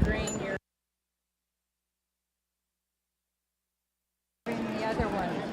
green, you're green the other one.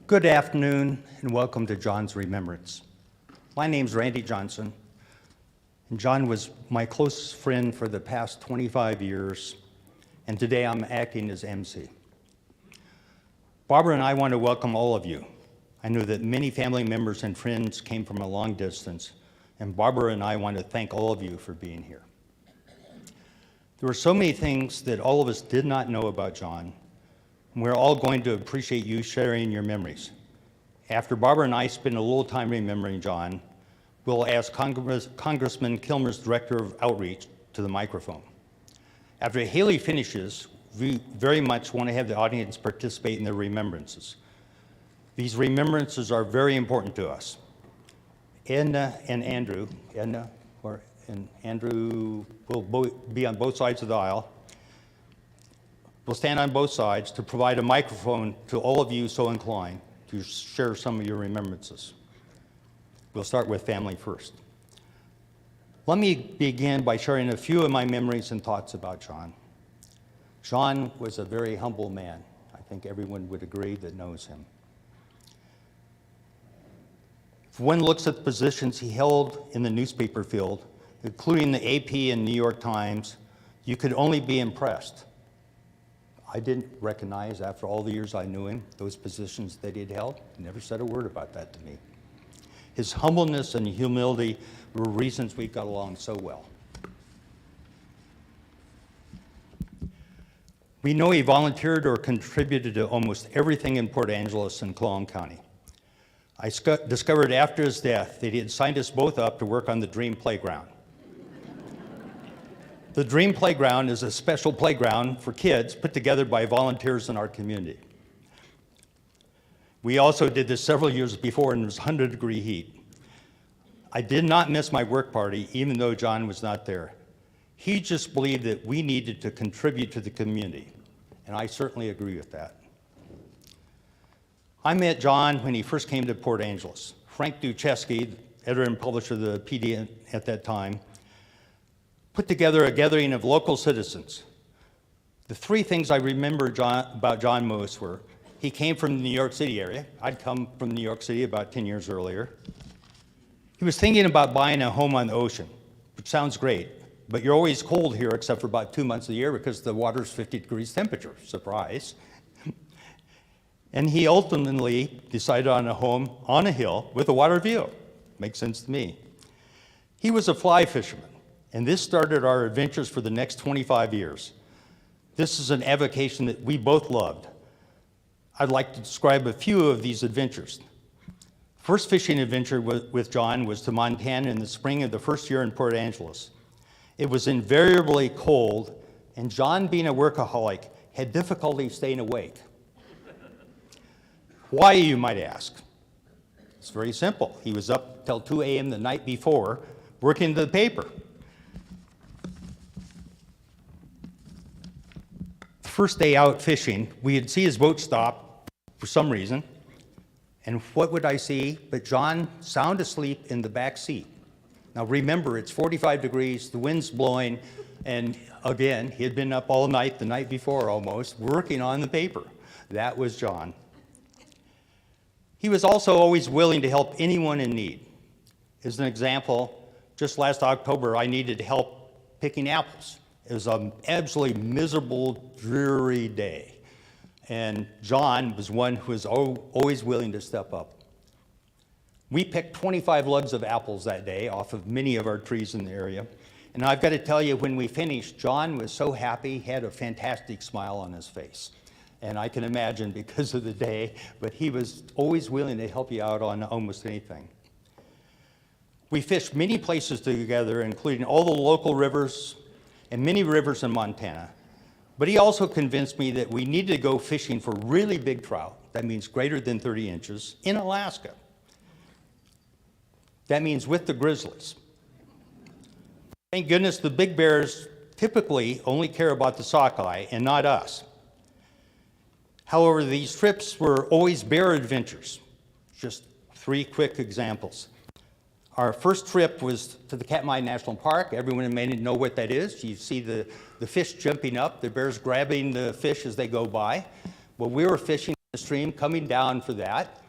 Good afternoon and welcome to John's Remembrance. My name's Randy Johnson, and John was my closest friend for the past 25 years, and today I'm acting as MC. Barbara and I want to welcome all of you. I know that many family members and friends came from a long distance, and Barbara and I want to thank all of you for being here. There were so many things that all of us did not know about John, and we're all going to appreciate you sharing your memories. After Barbara and I spend a little time remembering John, we'll ask Congressman Kilmer's Director of Outreach to the microphone. After Haley finishes, we very much want to have the audience participate in the remembrances. These remembrances are very important to us. Andrew will be on both sides of the aisle. We'll stand on both sides to provide a microphone to all of you so inclined to share some of your remembrances. We'll start with family first. Let me begin by sharing a few of my memories and thoughts about John. John was a very humble man. I think everyone would agree that knows him. If one looks at the positions he held in the newspaper field, including the AP and New York Times, you could only be impressed. I didn't recognize, after all the years I knew him, those positions that he'd held. He never said a word about that to me. His humbleness and humility were reasons we got along so well. We know he volunteered or contributed to almost everything in Port Angeles and Clallam County. I discovered after his death that he had signed us both up to work on the Dream Playground. The Dream Playground is a special playground for kids put together by volunteers in our community. We also did this several years before, and it was 100-degree heat. I did not miss my work party, even though John was not there. He just believed that we needed to contribute to the community, and I certainly agree with that. I met John when he first came to Port Angeles. Frank Duchesky, editor and publisher of the PD at that time, put together a gathering of local citizens. The three things I remember about John most were, he came from the New York City area. I'd come from New York City about 10 years earlier. He was thinking about buying a home on the ocean, which sounds great, but you're always cold here except for about 2 months of the year because the water's 50 degrees temperature, surprise. And he ultimately decided on a home on a hill with a water view. Makes sense to me. He was a fly fisherman, and this started our adventures for the next 25 years. This is an avocation that we both loved. I'd like to describe a few of these adventures. First fishing adventure with John was to Montana in the spring of the first year in Port Angeles. It was invariably cold, and John, being a workaholic, had difficulty staying awake. Why, you might ask? It's very simple. He was up till 2 a.m. the night before, working the paper. The first day out fishing, we'd see his boat stop for some reason, and what would I see but John sound asleep in the back seat. Now remember, it's 45 degrees, the wind's blowing, and again, he had been up all night, the night before almost, working on the paper. That was John. He was also always willing to help anyone in need. As an example, just last October, I needed help picking apples. It was an absolutely miserable, dreary day. And John was one who was always willing to step up. We picked 25 lugs of apples that day off of many of our trees in the area. And I've got to tell you, when we finished, John was so happy, he had a fantastic smile on his face. And I can imagine because of the day, but he was always willing to help you out on almost anything. We fished many places together, including all the local rivers and many rivers in Montana. But he also convinced me that we needed to go fishing for really big trout, that means greater than 30 inches, in Alaska. That means with the grizzlies. Thank goodness the big bears typically only care about the sockeye and not us. However, these trips were always bear adventures. Just 3 quick examples. Our first trip was to the Katmai National Park. Everyone may know what that is. You see the fish jumping up, the bears grabbing the fish as they go by. Well, we were fishing the stream coming down for that.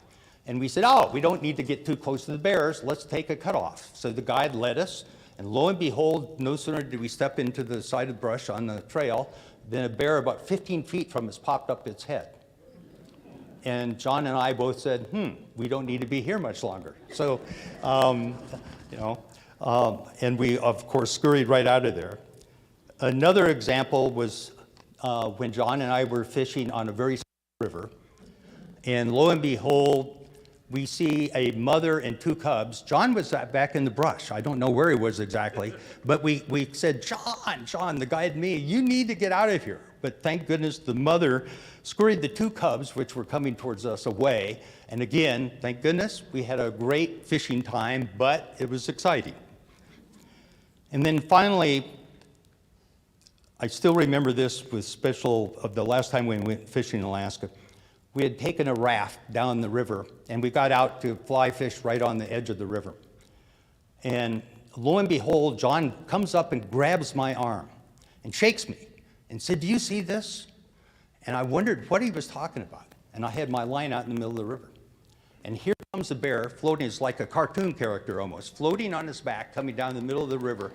And we said, oh, we don't need to get too close to the bears. Let's take a cutoff. So the guide led us. And lo and behold, no sooner did we step into the side of brush on the trail than a bear about 15 feet from us popped up its head. And John and I both said, we don't need to be here much longer. So, and we, of course, scurried right out of there. Another example was when John and I were fishing on a very small river. And lo and behold, we see a mother and 2 cubs. John was back in the brush. I don't know where he was exactly. But we said, John, the guide and me, you need to get out of here. But thank goodness the mother scurried the 2 cubs, which were coming towards us, away. And again, thank goodness, we had a great fishing time, but it was exciting. And then finally, I still remember this with special of the last time we went fishing in Alaska. We had taken a raft down the river, and we got out to fly fish right on the edge of the river. And lo and behold, John comes up and grabs my arm and shakes me and said, do you see this? And I wondered what he was talking about. And I had my line out in the middle of the river. And here comes a bear floating, it's like a cartoon character almost, floating on his back, coming down the middle of the river.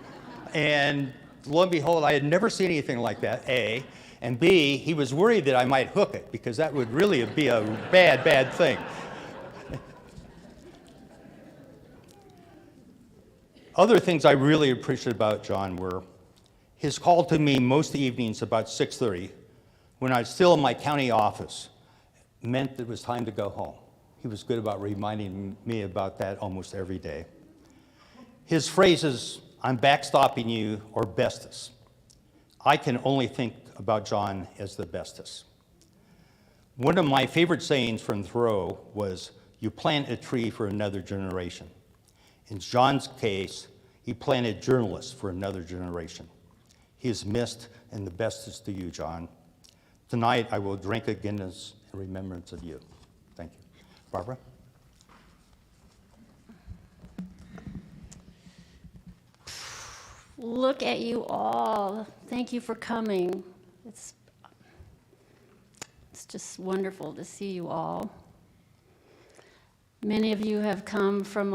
And lo and behold, I had never seen anything like that, A. And B, he was worried that I might hook it, because that would really be a bad, bad thing. Other things I really appreciated about John were his call to me most evenings about 6:30, when I was still in my county office, meant that it was time to go home. He was good about reminding me about that almost every day. His phrases, I'm backstopping you, or bestest. I can only think about John as the bestest. One of my favorite sayings from Thoreau was, you plant a tree for another generation. In John's case, he planted journalists for another generation. He is missed, and the bestest to you, John. Tonight, I will drink a Guinness in remembrance of you. Thank you. Barbara? Look at you all. Thank you for coming. It's just wonderful to see you all. Many of you have come from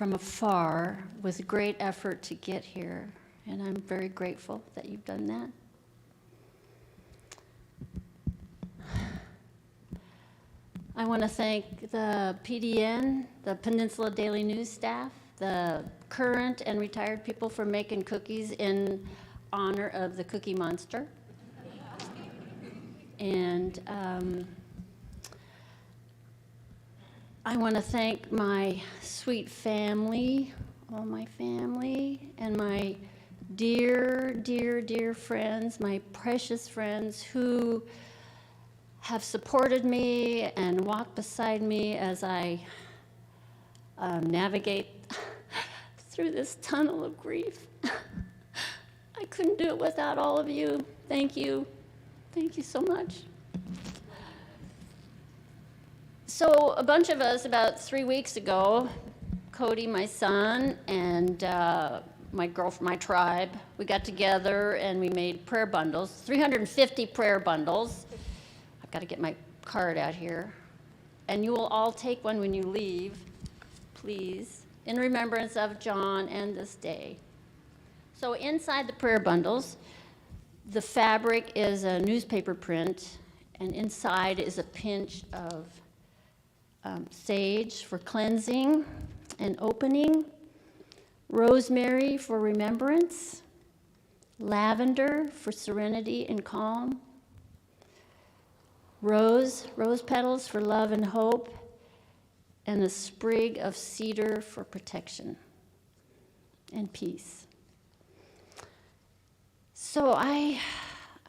afar with great effort to get here, and I'm very grateful that you've done that. I want to thank the PDN, the Peninsula Daily News staff, the current and retired people for making cookies in honor of the Cookie Monster. And I want to thank my sweet family, all my family, and my dear, dear, dear friends, my precious friends who have supported me and walked beside me as I navigate through this tunnel of grief. I couldn't do it without all of you. Thank you. Thank you so much. So a bunch of us, about 3 weeks ago, Cody, my son, and my tribe, we got together and we made prayer bundles, 350 prayer bundles. I've got to get my card out here. And you will all take one when you leave, please, in remembrance of John and this day. So inside the prayer bundles, the fabric is a newspaper print, and inside is a pinch of sage for cleansing and opening, rosemary for remembrance, lavender for serenity and calm, rose petals for love and hope, and a sprig of cedar for protection and peace. So I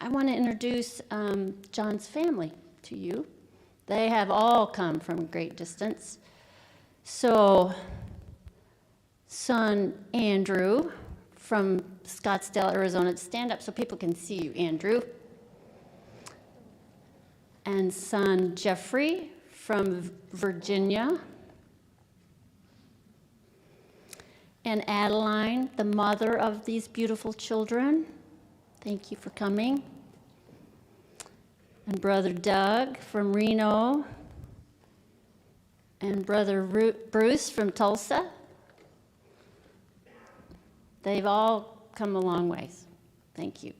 want to introduce John's family to you. They have all come from a great distance. So, son Andrew from Scottsdale, Arizona. Stand up so people can see you, Andrew. And son Jeffrey from Virginia. And Adeline, the mother of these beautiful children. Thank you for coming. and Brother Doug from Reno, and Brother Bruce from Tulsa. They've all come a long ways. Thank you.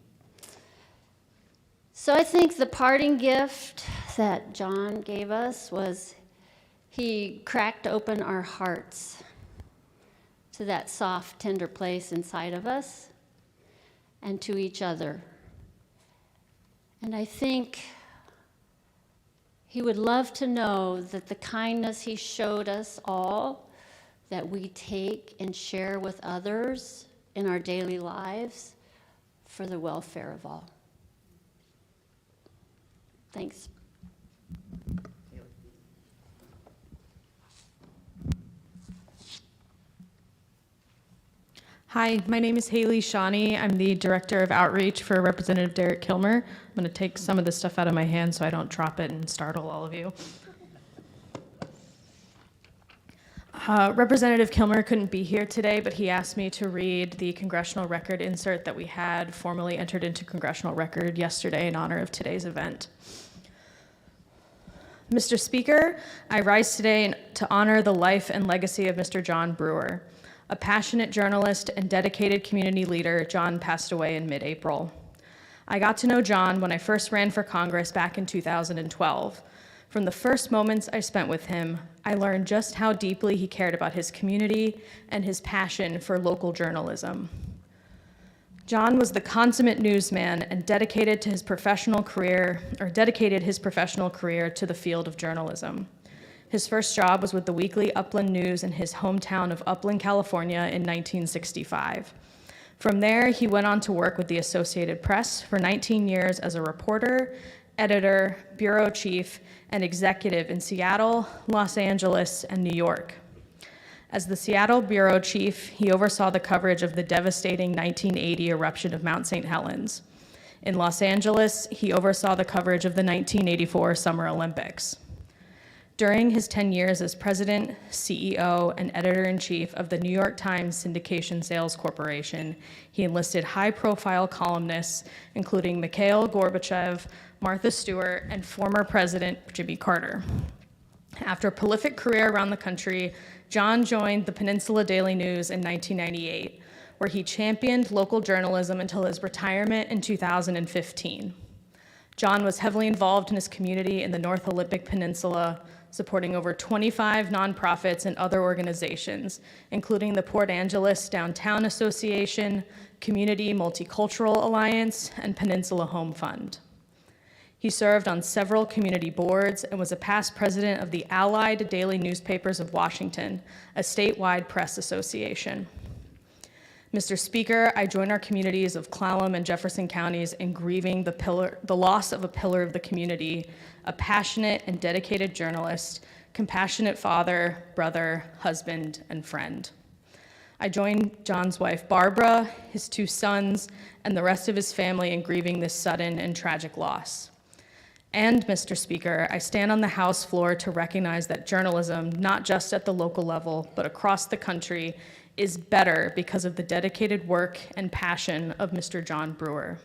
So I think the parting gift that John gave us was he cracked open our hearts to that soft, tender place inside of us and to each other. And I think he would love to know that the kindness he showed us all, that we take and share with others in our daily lives for the welfare of all. Thanks. Hi, my name is Haley Shawnee. I'm the Director of Outreach for Representative Derek Kilmer. I'm going to take some of this stuff out of my hand so I don't drop it and startle all of you. Representative Kilmer couldn't be here today, but he asked me to read the congressional record insert that we had formally entered into congressional record yesterday in honor of today's event. Mr. Speaker, I rise today to honor the life and legacy of Mr. John Brewer. A passionate journalist and dedicated community leader, John passed away in mid-April. I got to know John when I first ran for Congress back in 2012. From the first moments I spent with him, I learned just how deeply he cared about his community and his passion for local journalism. John was the consummate newsman and dedicated his professional career to the field of journalism. His first job was with the weekly Upland News in his hometown of Upland, California in 1965. From there, he went on to work with the Associated Press for 19 years as a reporter, editor, bureau chief, and executive in Seattle, Los Angeles, and New York. As the Seattle bureau chief, he oversaw the coverage of the devastating 1980 eruption of Mount St. Helens. In Los Angeles, he oversaw the coverage of the 1984 Summer Olympics. During his 10 years as president, CEO, and editor-in-chief of the New York Times Syndication Sales Corporation, he enlisted high-profile columnists, including Mikhail Gorbachev, Martha Stewart, and former President Jimmy Carter. After a prolific career around the country, John joined the Peninsula Daily News in 1998, where he championed local journalism until his retirement in 2015. John was heavily involved in his community in the North Olympic Peninsula, supporting over 25 nonprofits and other organizations, including the Port Angeles Downtown Association, Community Multicultural Alliance, and Peninsula Home Fund. He served on several community boards and was a past president of the Allied Daily Newspapers of Washington, a statewide press association. Mr. Speaker, I join our communities of Clallam and Jefferson counties in grieving the loss of a pillar of the community, a passionate and dedicated journalist, compassionate father, brother, husband, and friend. I join John's wife, Barbara, his 2 sons, and the rest of his family in grieving this sudden and tragic loss. And, Mr. Speaker, I stand on the House floor to recognize that journalism, not just at the local level, but across the country, is better because of the dedicated work and passion of Mr. John Brewer.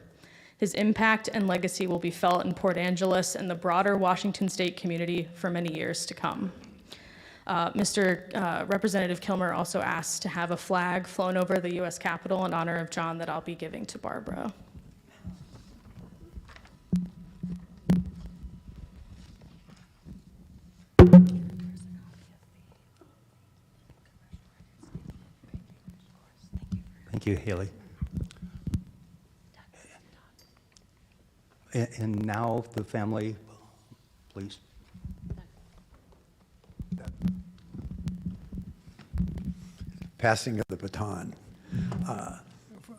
His impact and legacy will be felt in Port Angeles and the broader Washington State community for many years to come. Representative Kilmer also asked to have a flag flown over the U.S. Capitol in honor of John that I'll be giving to Barbara. Thank you, Haley. And now the family, please. Passing of the baton.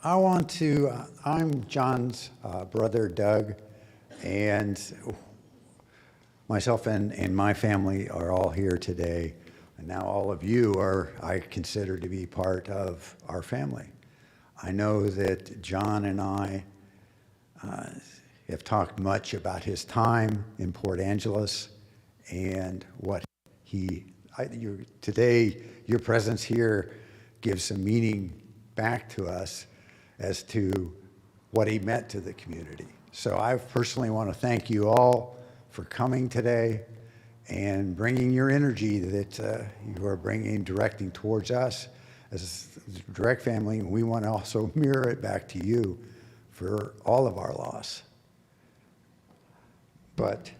I'm John's brother, Doug, and myself and my family are all here today. And now all of you are, I consider to be part of our family. I know that John and I have talked much about his time in Port Angeles and what today, your presence here gives some meaning back to us as to what he meant to the community. So I personally want to thank you all for coming today and bringing your energy that you are directing towards us as a direct family. We want to also mirror it back to you for all of our loss. But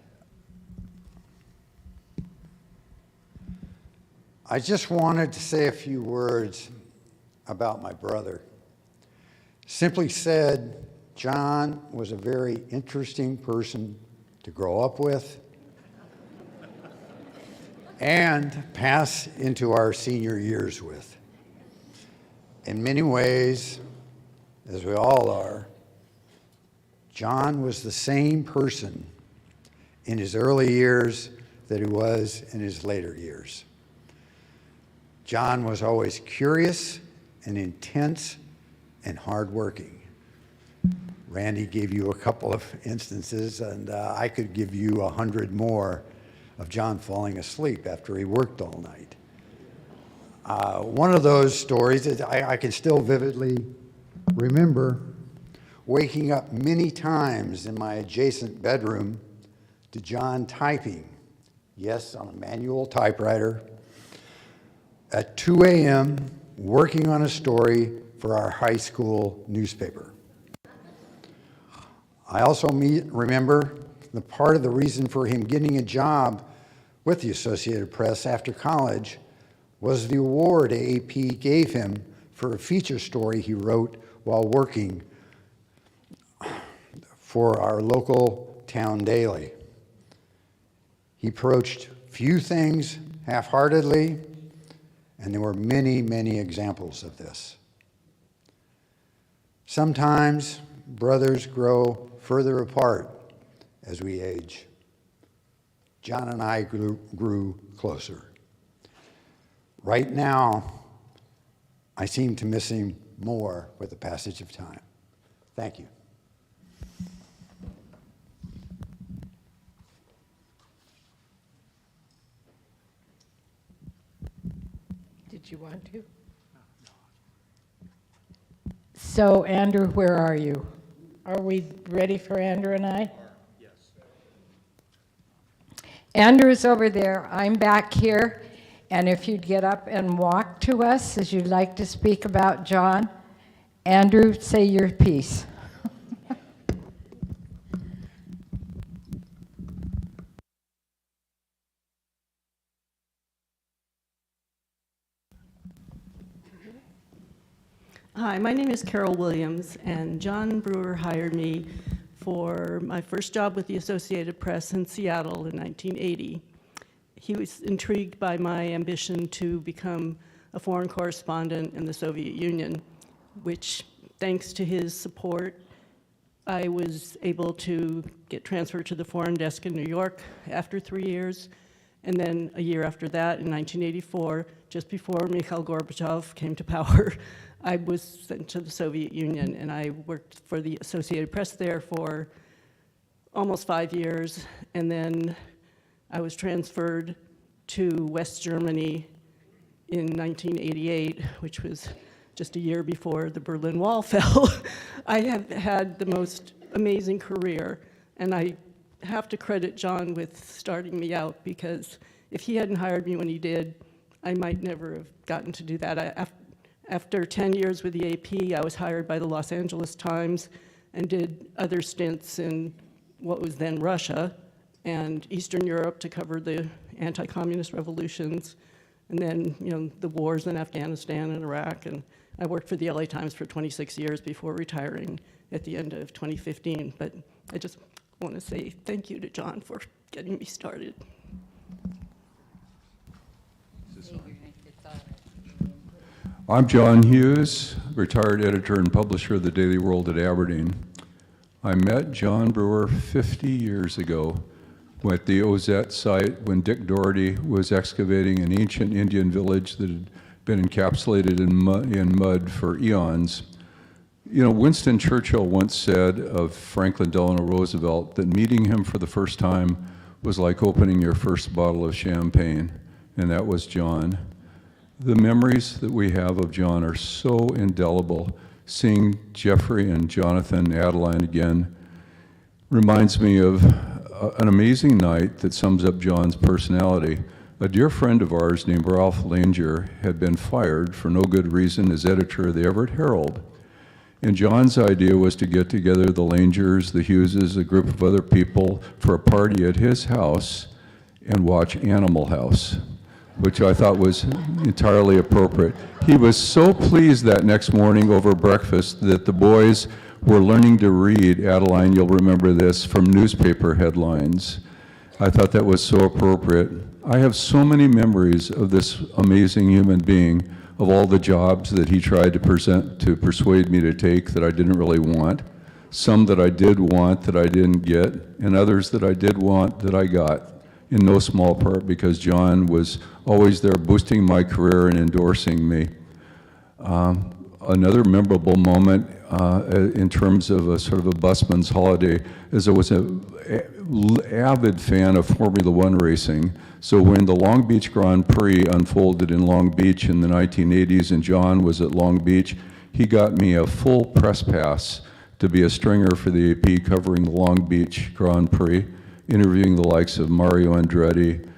I just wanted to say a few words about my brother. Simply said, John was a very interesting person to grow up with and pass into our senior years with. In many ways, as we all are, John was the same person in his early years that he was in his later years. John was always curious and intense and hardworking. Randy gave you a couple of instances, and I could give you 100 more of John falling asleep after he worked all night. One of those stories is I can still vividly remember waking up many times in my adjacent bedroom to John typing, yes, on a manual typewriter, at 2 a.m., working on a story for our high school newspaper. I also remember the part of the reason for him getting a job with the Associated Press after college was the award AP gave him for a feature story he wrote while working for our local town daily. He approached few things half-heartedly, and there were many, many examples of this. Sometimes brothers grow further apart as we age. John and I grew closer. Right now, I seem to miss him more with the passage of time. Thank you. Did you want to? So, Andrew, where are you? Are we ready for Andrew and I? Yes. Andrew's over there. I'm back here. And if you'd get up and walk to us as you'd like to speak about John. Andrew, say your piece. Hi, my name is Carol Williams, and John Brewer hired me for my first job with the Associated Press in Seattle in 1980. He was intrigued by my ambition to become a foreign correspondent in the Soviet Union, which, thanks to his support, I was able to get transferred to the foreign desk in New York after 3 years, and then a year after that, in 1984, just before Mikhail Gorbachev came to power, I was sent to the Soviet Union, and I worked for the Associated Press there for almost 5 years, and then I was transferred to West Germany in 1988, which was just a year before the Berlin Wall fell. I have had the most amazing career, and I have to credit John with starting me out, because if he hadn't hired me when he did, I might never have gotten to do that. After 10 years with the AP, I was hired by the Los Angeles Times and did other stints in what was then Russia and Eastern Europe to cover the anti-communist revolutions, and then, the wars in Afghanistan and Iraq. And I worked for the LA Times for 26 years before retiring at the end of 2015. But I just want to say thank you to John for getting me started. I'm John Hughes, retired editor and publisher of the Daily World at Aberdeen. I met John Brewer 50 years ago at the Ozette site when Dick Doherty was excavating an ancient Indian village that had been encapsulated in mud for eons. Winston Churchill once said of Franklin Delano Roosevelt that meeting him for the first time was like opening your first bottle of champagne, and that was John. The memories that we have of John are so indelible. Seeing Jeffrey and Jonathan, Adeline again, reminds me of an amazing night that sums up John's personality. A dear friend of ours named Ralph Langer had been fired for no good reason as editor of the Everett Herald. And John's idea was to get together the Langers, the Hugheses, a group of other people for a party at his house and watch Animal House, which I thought was entirely appropriate. He was so pleased that next morning over breakfast that the boys were learning to read, Adeline, you'll remember this, from newspaper headlines. I thought that was so appropriate. I have so many memories of this amazing human being, of all the jobs that he tried to persuade me to take that I didn't really want, some that I did want that I didn't get, and others that I did want that I got, in no small part because John was always there boosting my career and endorsing me. Another memorable moment in terms of a sort of a busman's holiday is I was an avid fan of Formula One racing. So when the Long Beach Grand Prix unfolded in Long Beach in the 1980s and John was at Long Beach, he got me a full press pass to be a stringer for the AP covering the Long Beach Grand Prix, interviewing the likes of Mario Andretti,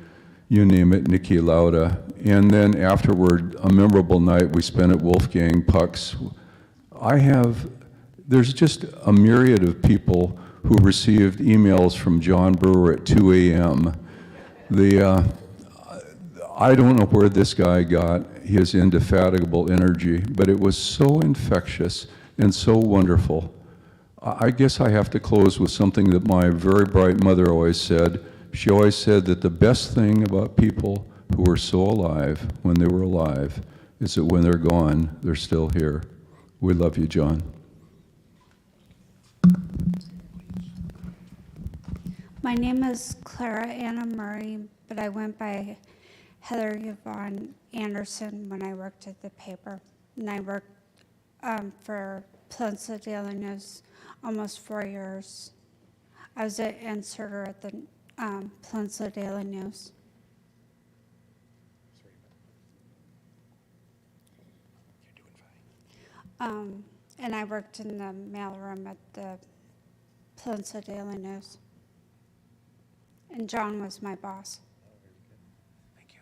you name it, Niki Lauda. And then afterward, a memorable night we spent at Wolfgang Puck's. There's just a myriad of people who received emails from John Brewer at 2 a.m. I don't know where this guy got his indefatigable energy, but it was so infectious and so wonderful. I guess I have to close with something that my very bright mother always said. She always said that the best thing about people who were so alive when they were alive is that when they're gone, they're still here. We love you, John. My name is Clara Anna Murray, but I went by Heather Yvonne Anderson when I worked at the paper. And I worked for Peninsula Daily News almost 4 years. I was an inserter at the Peninsula Daily News. And I worked in the mailroom at the Peninsula Daily News. And John was my boss. Thank you.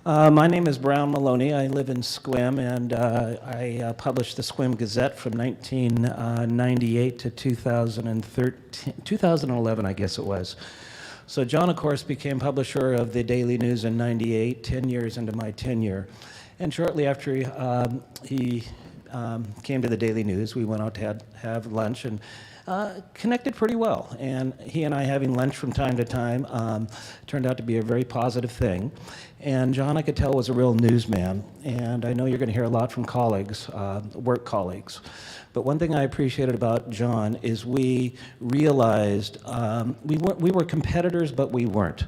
My name is Brown Maloney. I live in Sequim, and I published the Sequim Gazette from 1998 to 2011, I guess it was. So John, of course, became publisher of the Daily News in 98, 10 years into my tenure. And shortly after he came to the Daily News, we went out to have lunch and connected pretty well. And he and I having lunch from time to time turned out to be a very positive thing. And John, I could tell, was a real newsman. And I know you're going to hear a lot from colleagues, work colleagues. But one thing I appreciated about John is we realized we were competitors, but we weren't.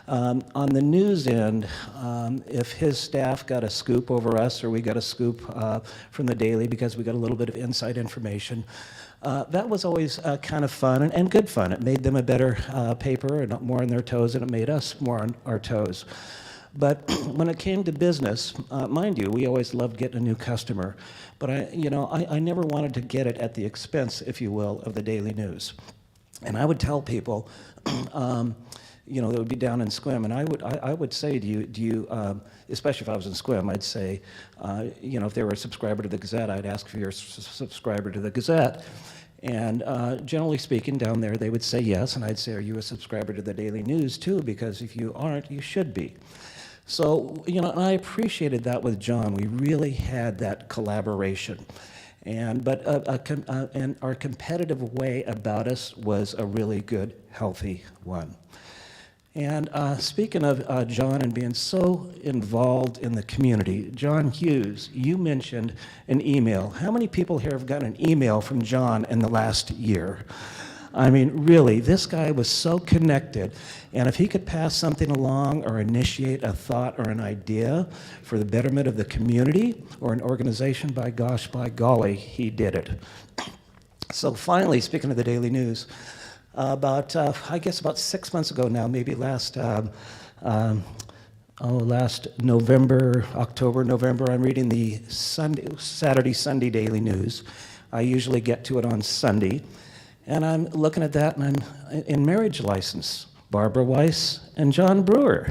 On the news end, if his staff got a scoop over us or we got a scoop from the Daily because we got a little bit of inside information, that was always kind of fun and good fun. It made them a better paper and more on their toes, and it made us more on our toes. But when it came to business, mind you, we always loved getting a new customer. But I never wanted to get it at the expense, if you will, of the Daily News. And I would tell people, that would be down in Sequim, and I would say to you, especially if I was in Sequim, I'd say, if they were a subscriber to the Gazette, I'd ask for your subscriber to the Gazette. And generally speaking, down there, they would say yes, and I'd say, are you a subscriber to the Daily News too? Because if you aren't, you should be. So, and I appreciated that with John. We really had that collaboration. And our competitive way about us was a really good, healthy one. And speaking of John and being so involved in the community, John Hughes, you mentioned an email. How many people here have gotten an email from John in the last year? I mean, really, this guy was so connected. And if he could pass something along or initiate a thought or an idea for the betterment of the community or an organization, by gosh, by golly, he did it. So finally, speaking of the Daily News, about 6 months ago now, maybe last last November, October, November, I'm reading the Saturday, Sunday Daily News. I usually get to it on Sunday. And I'm looking at that, and I'm in marriage license, Barbara Weiss and John Brewer.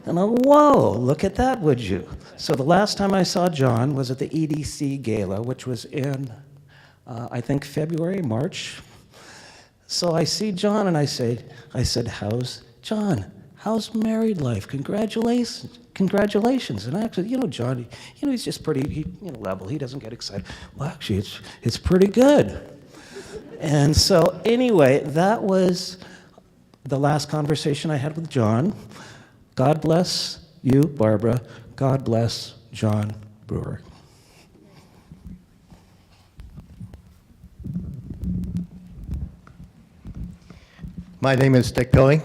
And I'm, whoa, look at that, would you? So the last time I saw John was at the EDC Gala, which was in, I think, February, March. So I see John, and I said, how's John? How's married life? Congratulations. And actually, John, he's just pretty, level. He doesn't get excited. Well, actually, it's pretty good. And so anyway, that was the last conversation I had with John. God bless you, Barbara. God bless John Brewer. My name is Dick Billy.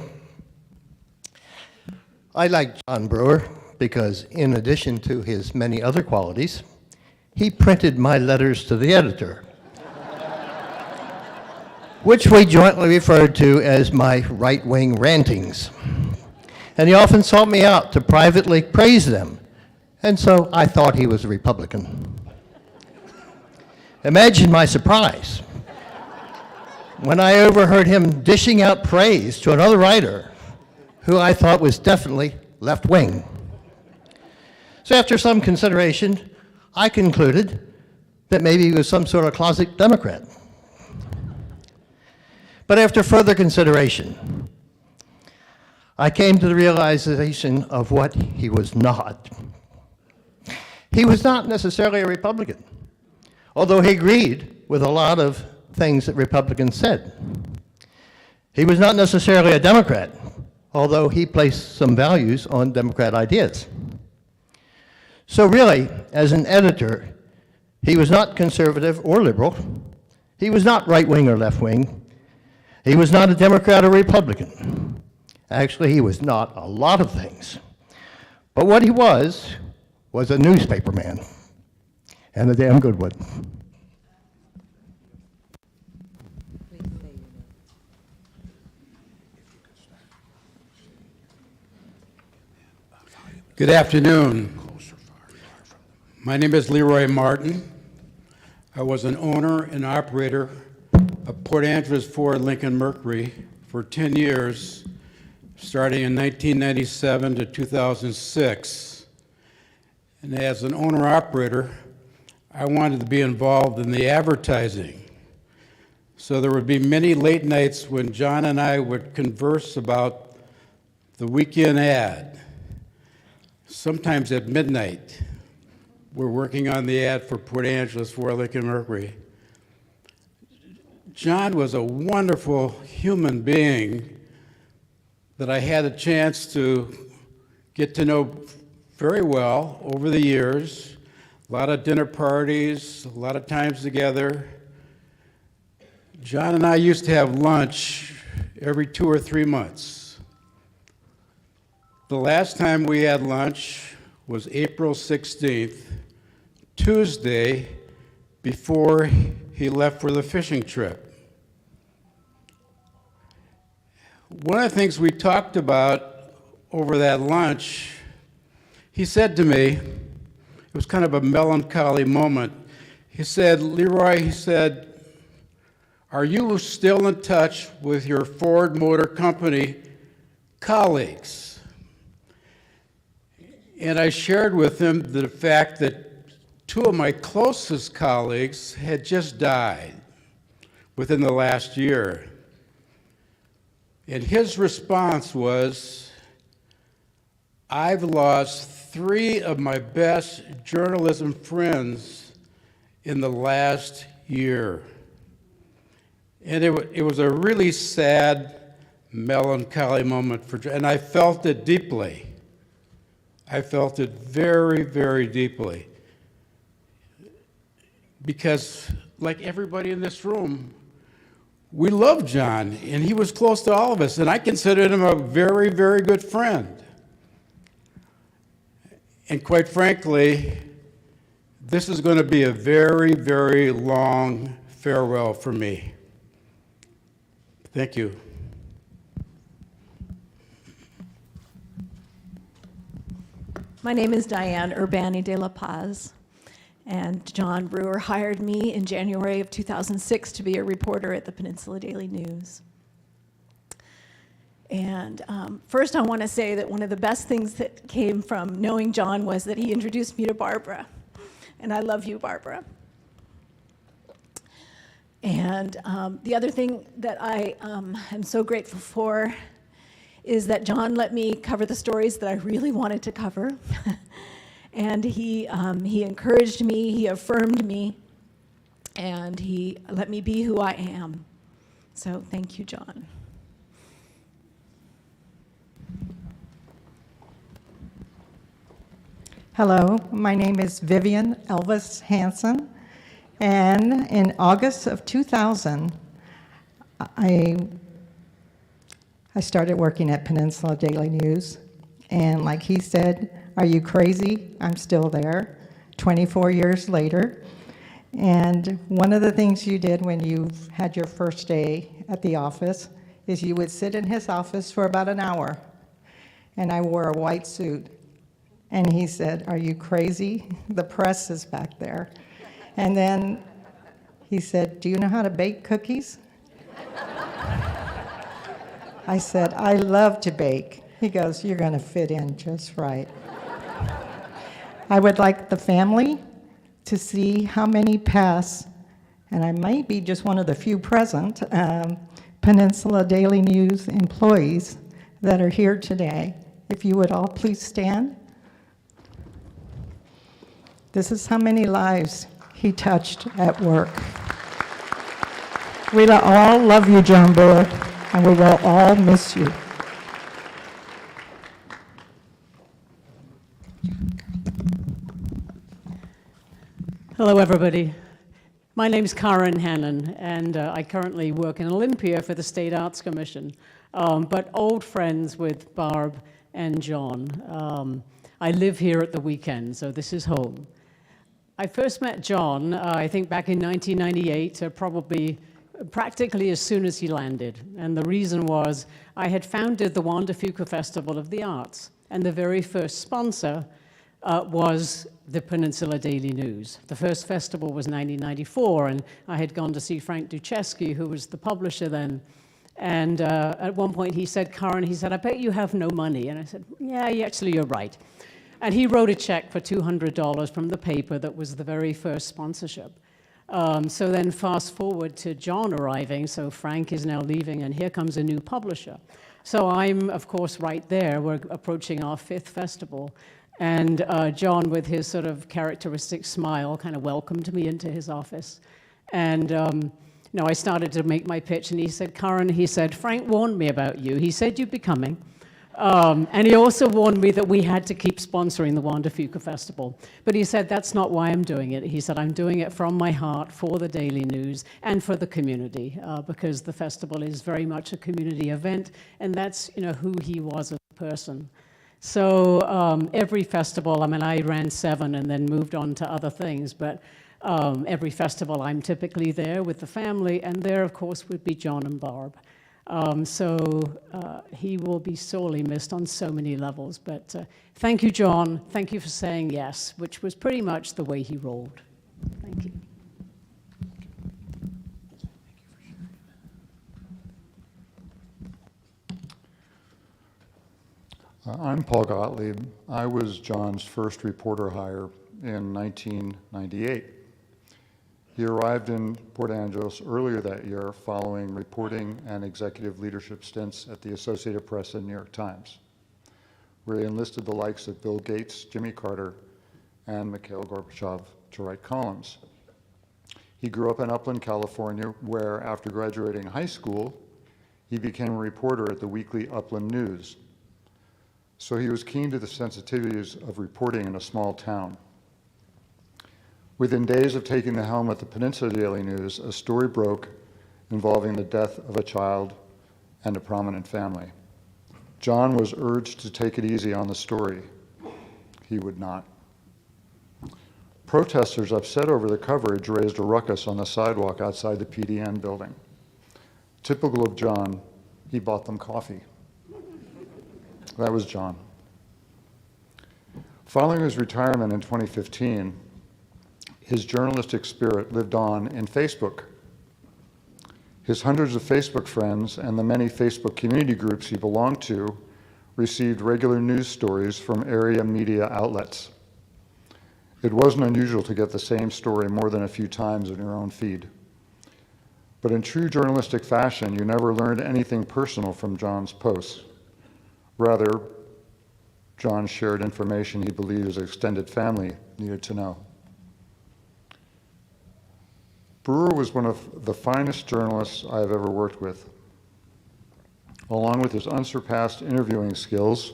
I like John Brewer because in addition to his many other qualities, he printed my letters to the editor, which we jointly referred to as my right-wing rantings. And he often sought me out to privately praise them, and so I thought he was a Republican. Imagine my surprise when I overheard him dishing out praise to another writer who I thought was definitely left-wing. So after some consideration, I concluded that maybe he was some sort of closet Democrat. But after further consideration, I came to the realization of what he was not. He was not necessarily a Republican, although he agreed with a lot of things that Republicans said. He was not necessarily a Democrat, although he placed some values on Democrat ideas. So really, as an editor, he was not conservative or liberal. He was not right-wing or left-wing. He was not a Democrat or Republican. Actually, he was not a lot of things. But what he was a newspaper man, and a damn good one. Good afternoon. My name is Leroy Martin. I was an owner and operator of Port Angeles Ford Lincoln Mercury for 10 years, starting in 1997 to 2006. And as an owner-operator, I wanted to be involved in the advertising. So there would be many late nights when John and I would converse about the weekend ad. Sometimes at midnight, we're working on the ad for Port Angeles for Lincoln Mercury. John was a wonderful human being that I had a chance to get to know very well over the years. A lot of dinner parties, a lot of times together. John and I used to have lunch every 2 or 3 months. The last time we had lunch was April 16th, Tuesday, before he left for the fishing trip. One of the things we talked about over that lunch, he said to me, it was kind of a melancholy moment. He said, Leroy, he said, are you still in touch with your Ford Motor Company colleagues? And I shared with him the fact that 2 of my closest colleagues had just died within the last year. And his response was, I've lost 3 of my best journalism friends in the last year. And it was a really sad, melancholy moment and I felt it deeply. I felt it very, very deeply. Because like everybody in this room, we loved John, and he was close to all of us, and I considered him a very, very good friend. And quite frankly, this is going to be a very, very long farewell for me. Thank you. My name is Diane Urbani de la Paz, and John Brewer hired me in January of 2006 to be a reporter at the Peninsula Daily News. And first I want to say that one of the best things that came from knowing John was that he introduced me to Barbara. And I love you, Barbara. And the other thing that I am so grateful for is that John let me cover the stories that I really wanted to cover. And he encouraged me, he affirmed me, and he let me be who I am. So thank you, John. Hello, my name is Vivian Elvis Hansen, and in August of 2000, I started working at Peninsula Daily News, and like he said, are you crazy? I'm still there, 24 years later. And one of the things you did when you had your first day at the office is you would sit in his office for about an hour, and I wore a white suit. And he said, are you crazy? The press is back there. And then he said, do you know how to bake cookies? I said, I love to bake. He goes, you're going to fit in just right. I would like the family to see how many past, and I might be just one of the few present, Peninsula Daily News employees that are here today. If you would all please stand. This is how many lives he touched at work. We all love you, John Brewer, and we will all miss you. Hello, everybody. My name's Karen Hannon, and I currently work in Olympia for the State Arts Commission, but old friends with Barb and John. I live here at the weekend, so this is home. I first met John, I think back in 1998, probably practically as soon as he landed. And the reason was I had founded the Juan de Fuca Festival of the Arts, and the very first sponsor was the Peninsula Daily News. The first festival was 1994, and I had gone to see Frank Duchesky, who was the publisher then. And at one point he said, Karen, he said, I bet you have no money. And I said, yeah, actually, you're right. And he wrote a check for $200 from the paper that was the very first sponsorship. So then fast forward to John arriving, so Frank is now leaving, and here comes a new publisher. So I'm, of course, right there. We're approaching our 5th festival. And John, with his sort of characteristic smile, kind of welcomed me into his office. And I started to make my pitch, and he said, Karen, he said, Frank warned me about you. He said you'd be coming. And he also warned me that we had to keep sponsoring the Juan de Fuca Festival. But he said, that's not why I'm doing it. He said, I'm doing it from my heart for the Daily News and for the community, because the festival is very much a community event, and that's who he was as a person. So every festival, I mean, I ran 7 and then moved on to other things, but every festival I'm typically there with the family, and there, of course, would be John and Barb. So he will be sorely missed on so many levels, but thank you, John. Thank you for saying yes, which was pretty much the way he rolled. Thank you. I'm Paul Gottlieb. I was John's first reporter hire in 1998. He arrived in Port Angeles earlier that year following reporting and executive leadership stints at the Associated Press and New York Times, where he enlisted the likes of Bill Gates, Jimmy Carter, and Mikhail Gorbachev to write columns. He grew up in Upland, California, where after graduating high school, he became a reporter at the weekly Upland News. So he was keen to the sensitivities of reporting in a small town. Within days of taking the helm at the Peninsula Daily News, a story broke involving the death of a child and a prominent family. John was urged to take it easy on the story. He would not. Protesters upset over the coverage raised a ruckus on the sidewalk outside the PDN building. Typical of John, he bought them coffee. That was John. Following his retirement in 2015, his journalistic spirit lived on in Facebook. His hundreds of Facebook friends and the many Facebook community groups he belonged to received regular news stories from area media outlets. It wasn't unusual to get the same story more than a few times in your own feed. But in true journalistic fashion, you never learned anything personal from John's posts. Rather, John shared information he believed his extended family needed to know. Brewer was one of the finest journalists I have ever worked with. Along with his unsurpassed interviewing skills,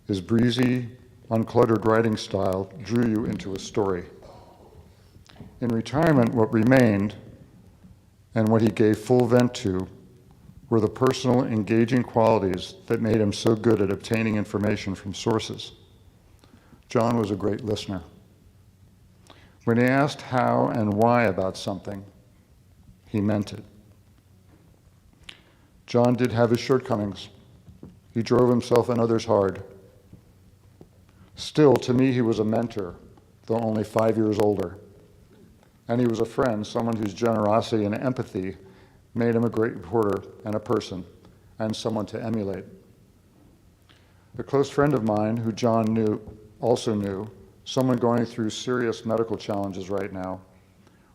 his breezy, uncluttered writing style drew you into a story. In retirement, what remained, and what he gave full vent to, were the personal, engaging qualities that made him so good at obtaining information from sources. John was a great listener. When he asked how and why about something, he meant it. John did have his shortcomings. He drove himself and others hard. Still, to me, he was a mentor, though only 5 years older. And he was a friend, someone whose generosity and empathy made him a great reporter and a person, and someone to emulate. A close friend of mine, who John also knew, someone going through serious medical challenges right now,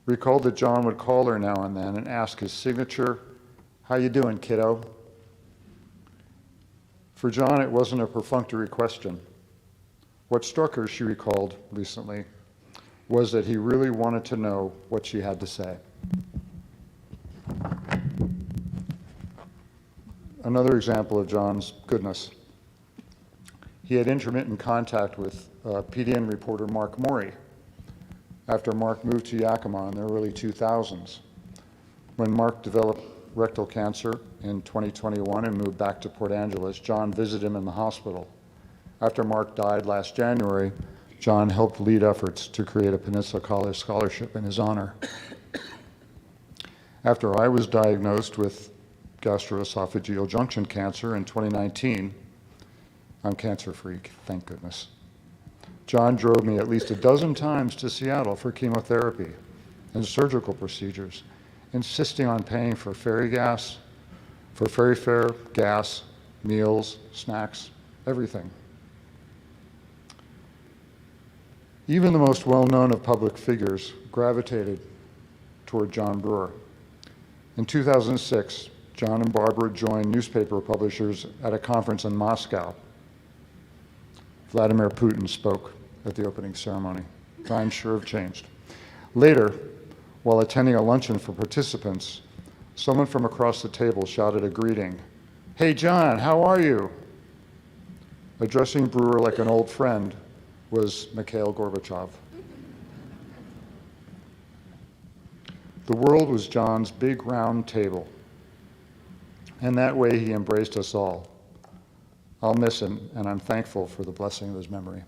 recalled that John would call her now and then and ask his signature, "How you doing, kiddo?" For John, it wasn't a perfunctory question. What struck her, she recalled recently, was that he really wanted to know what she had to say. Another example of John's goodness. He had intermittent contact with PDN reporter Mark Morey after Mark moved to Yakima in the early 2000s. When Mark developed rectal cancer in 2021 and moved back to Port Angeles, John visited him in the hospital. After Mark died last January, John helped lead efforts to create a Peninsula College scholarship in his honor. After I was diagnosed with gastroesophageal junction cancer in 2019, I'm cancer-free, thank goodness. John drove me at least a dozen times to Seattle for chemotherapy and surgical procedures, insisting on paying for ferry fare, gas, meals, snacks, everything. Even the most well-known of public figures gravitated toward John Brewer. In 2006, John and Barbara joined newspaper publishers at a conference in Moscow. Vladimir Putin spoke at the opening ceremony. Times sure have changed. Later, while attending a luncheon for participants, someone from across the table shouted a greeting. "Hey, John, how are you?" Addressing Brewer like an old friend was Mikhail Gorbachev. The world was John's big round table, and that way he embraced us all. I'll miss him, and I'm thankful for the blessing of his memory.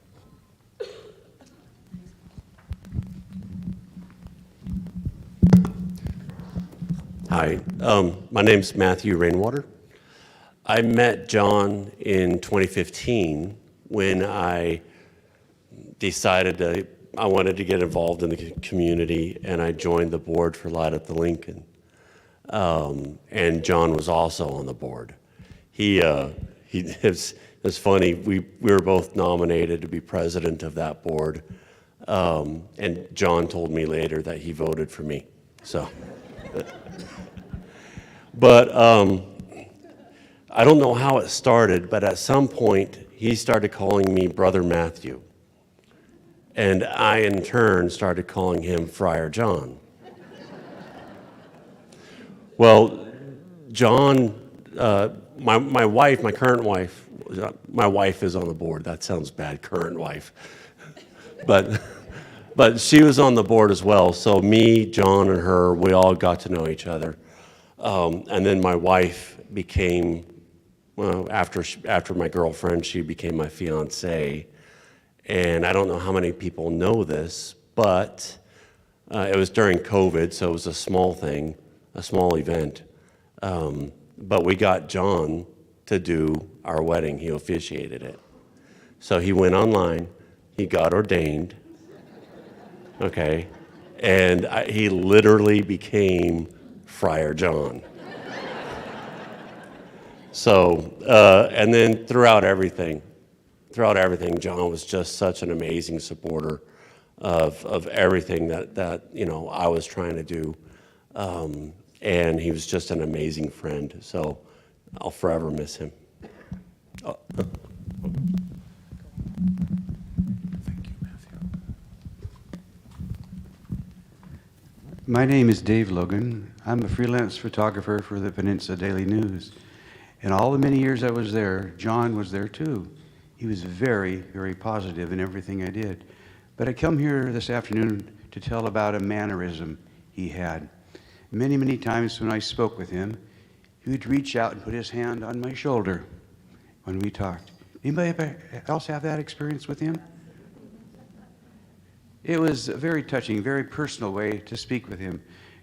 Hi, my name's Matthew Rainwater. I met John in 2015 when I decided I wanted to get involved in the community, and I joined the board for Light at the Lincoln. And John was also on the board. It's funny, we were both nominated to be president of that board, and John told me later that he voted for me, so. But I don't know how it started, but at some point, he started calling me Brother Matthew. And I, in turn, started calling him Friar John. Well, John, my wife, my current wife, my wife is on the board. That sounds bad, current wife. But she was on the board as well. So me, John, and her, we all got to know each other. And then my wife became, well, after my girlfriend, she became my fiance. And I don't know how many people know this, but it was during COVID, so it was a small thing, a small event. But we got John to do our wedding. He officiated it. So he went online, he got ordained, okay? And he literally became Friar John. So, and then throughout everything, John was just such an amazing supporter of everything that you know, I was trying to do. And he was just an amazing friend. So I'll forever miss him. Oh. My name is Dave Logan. I'm a freelance photographer for the Peninsula Daily News. And all the many years I was there, John was there too. He was very, very positive in everything I did. But I come here this afternoon to tell about a mannerism he had. Many, many times when I spoke with him, he would reach out and put his hand on my shoulder when we talked. Anybody else have that experience with him? It was a very touching, very personal way to speak with him.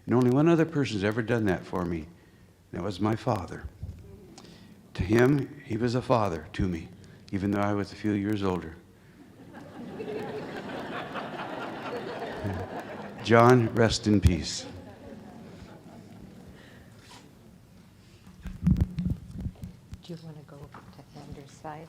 And only one other person's ever done that for me. That was my father. To him, he was a father to me, even though I was a few years older. John, rest in peace. Do you want to go to Andrew's side?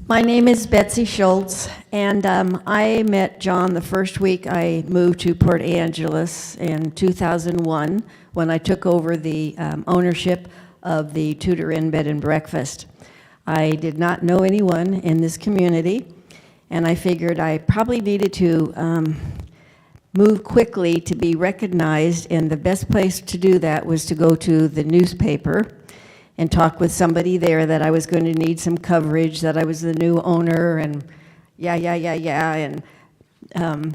My name is Betsy Schultz, and I met John the first week I moved to Port Angeles in 2001 when I took over the ownership of the Tudor Inn Bed and Breakfast. I did not know anyone in this community, and I figured I probably needed to move quickly to be recognized, and the best place to do that was to go to the newspaper and talk with somebody there that I was going to need some coverage, that I was the new owner, and and I'm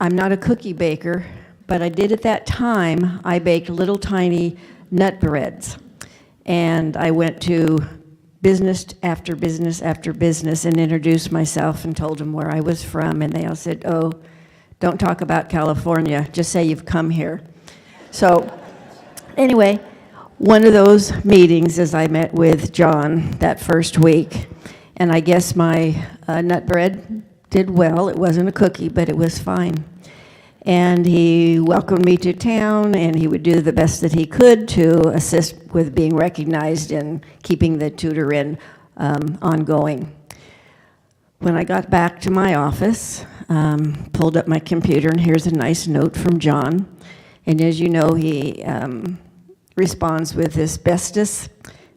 not a cookie baker, but I did at that time, I baked little tiny nut breads, and I went to business after business after business and introduced myself and told them where I was from, and they all said, oh, don't talk about California, just say you've come here. So anyway, one of those meetings is I met with John that first week, and I guess my nut bread did well. It wasn't a cookie, but it was fine. And he welcomed me to town, and he would do the best that he could to assist with being recognized and keeping the Tudor Inn ongoing. When I got back to my office, pulled up my computer, and here's a nice note from John. And as you know, he responds with asbestos.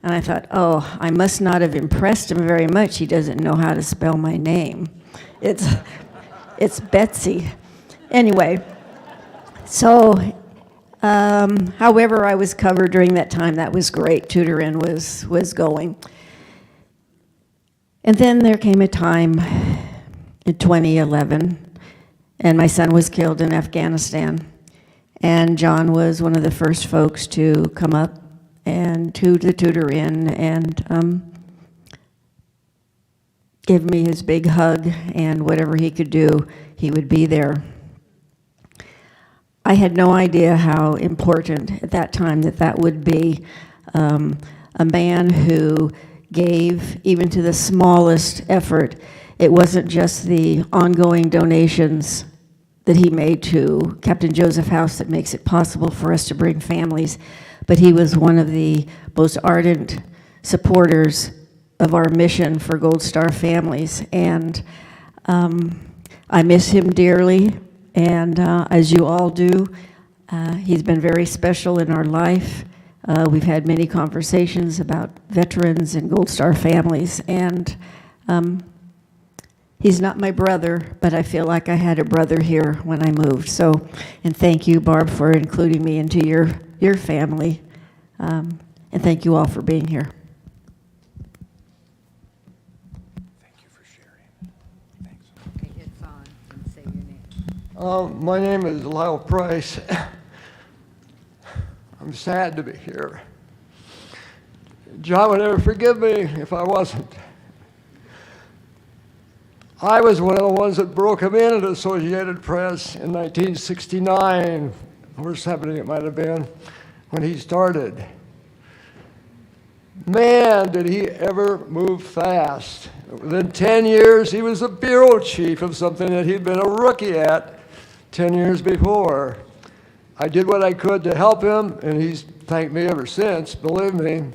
And I thought, oh, I must not have impressed him very much. He doesn't know how to spell my name. It's Betsy. Anyway, so however I was covered during that time, that was great. Tudor Inn was going. And then there came a time in 2011, and my son was killed in Afghanistan. And John was one of the first folks to come up and to the Tudor Inn and give me his big hug, and whatever he could do, he would be there. I had no idea how important at that time that would be. A man who gave even to the smallest effort. It wasn't just the ongoing donations that he made to Captain Joseph House that makes it possible for us to bring families, but he was one of the most ardent supporters of our mission for Gold Star families, and I miss him dearly, and as you all do, he's been very special in our life. We've had many conversations about veterans and Gold Star families, and he's not my brother, but I feel like I had a brother here when I moved. So, and thank you, Barb, for including me into your family, and thank you all for being here. Okay, it's on, and say your name. My name is Lyle Price. I'm sad to be here. John would never forgive me if I wasn't. I was one of the ones that broke him in at Associated Press in 1969, or 70 it might have been, when he started. Man, did he ever move fast. Within 10 years, he was the bureau chief of something that he'd been a rookie at 10 years before. I did what I could to help him, and he's thanked me ever since, believe me.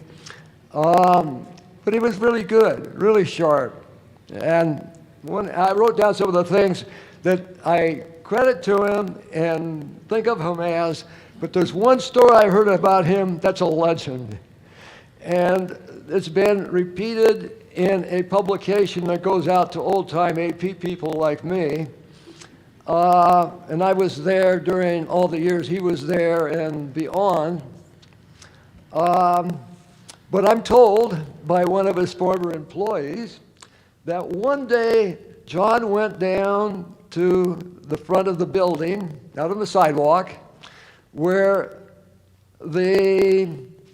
But he was really good, really sharp. And when I wrote down some of the things that I credit to him and think of him as, but there's one story I heard about him that's a legend. And it's been repeated in a publication that goes out to old-time AP people like me. And I was there during all the years he was there and beyond. But I'm told by one of his former employees that one day John went down to the front of the building, out on the sidewalk, where the,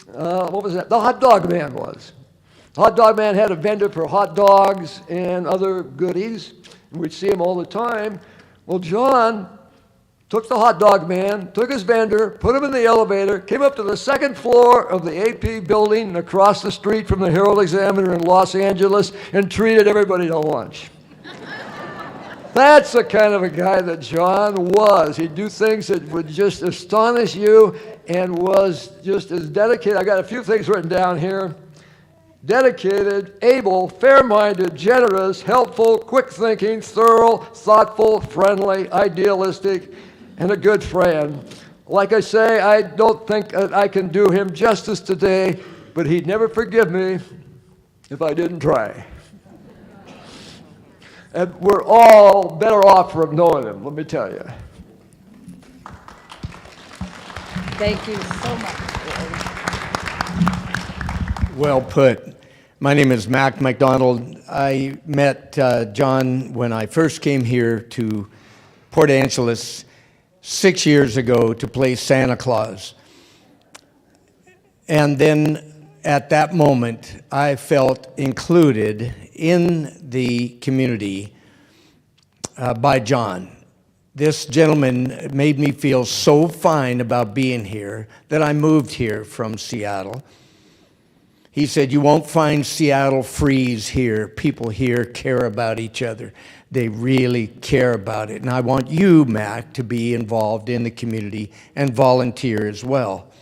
the hot dog man was. The hot dog man had a vendor for hot dogs and other goodies. We'd see him all the time. Well, John took the hot dog man, took his vendor, put him in the elevator, came up to the second floor of the AP building across the street from the Herald-Examiner in Los Angeles and treated everybody to lunch. That's the kind of a guy that John was. He'd do things that would just astonish you and was just as dedicated. I got a few things written down here. Dedicated, able, fair-minded, generous, helpful, quick-thinking, thorough, thoughtful, friendly, idealistic, and a good friend. Like I say, I don't think that I can do him justice today, but he'd never forgive me if I didn't try. And we're all better off from knowing him, let me tell you. Thank you so much. Well put. My name is Mac McDonald. I met John when I first came here to Port Angeles 6 years ago to play Santa Claus. And then at that moment, I felt included in the community by John. This gentleman made me feel so fine about being here that I moved here from Seattle. He said, "You won't find Seattle freeze here. People here care about each other. They really care about it. And I want you, Mac, to be involved in the community and volunteer as well."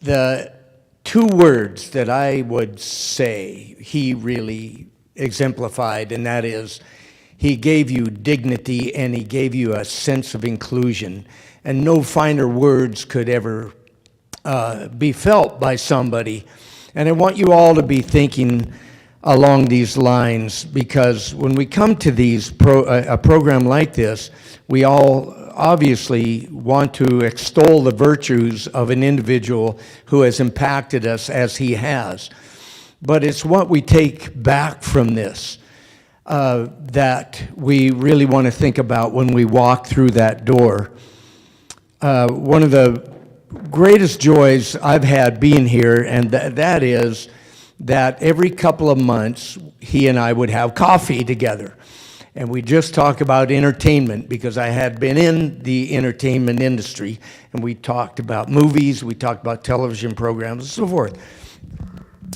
The two words that I would say he really exemplified, and that is, he gave you dignity and he gave you a sense of inclusion. And no finer words could ever be felt by somebody. And I want you all to be thinking along these lines, because when we come to these a program like this, we all obviously want to extol the virtues of an individual who has impacted us as he has. But it's what we take back from this that we really want to think about when we walk through that door. One of the greatest joys I've had being here, and that is that every couple of months, he and I would have coffee together. And we just talk about entertainment, because I had been in the entertainment industry, and we talked about movies, we talked about television programs, and so forth.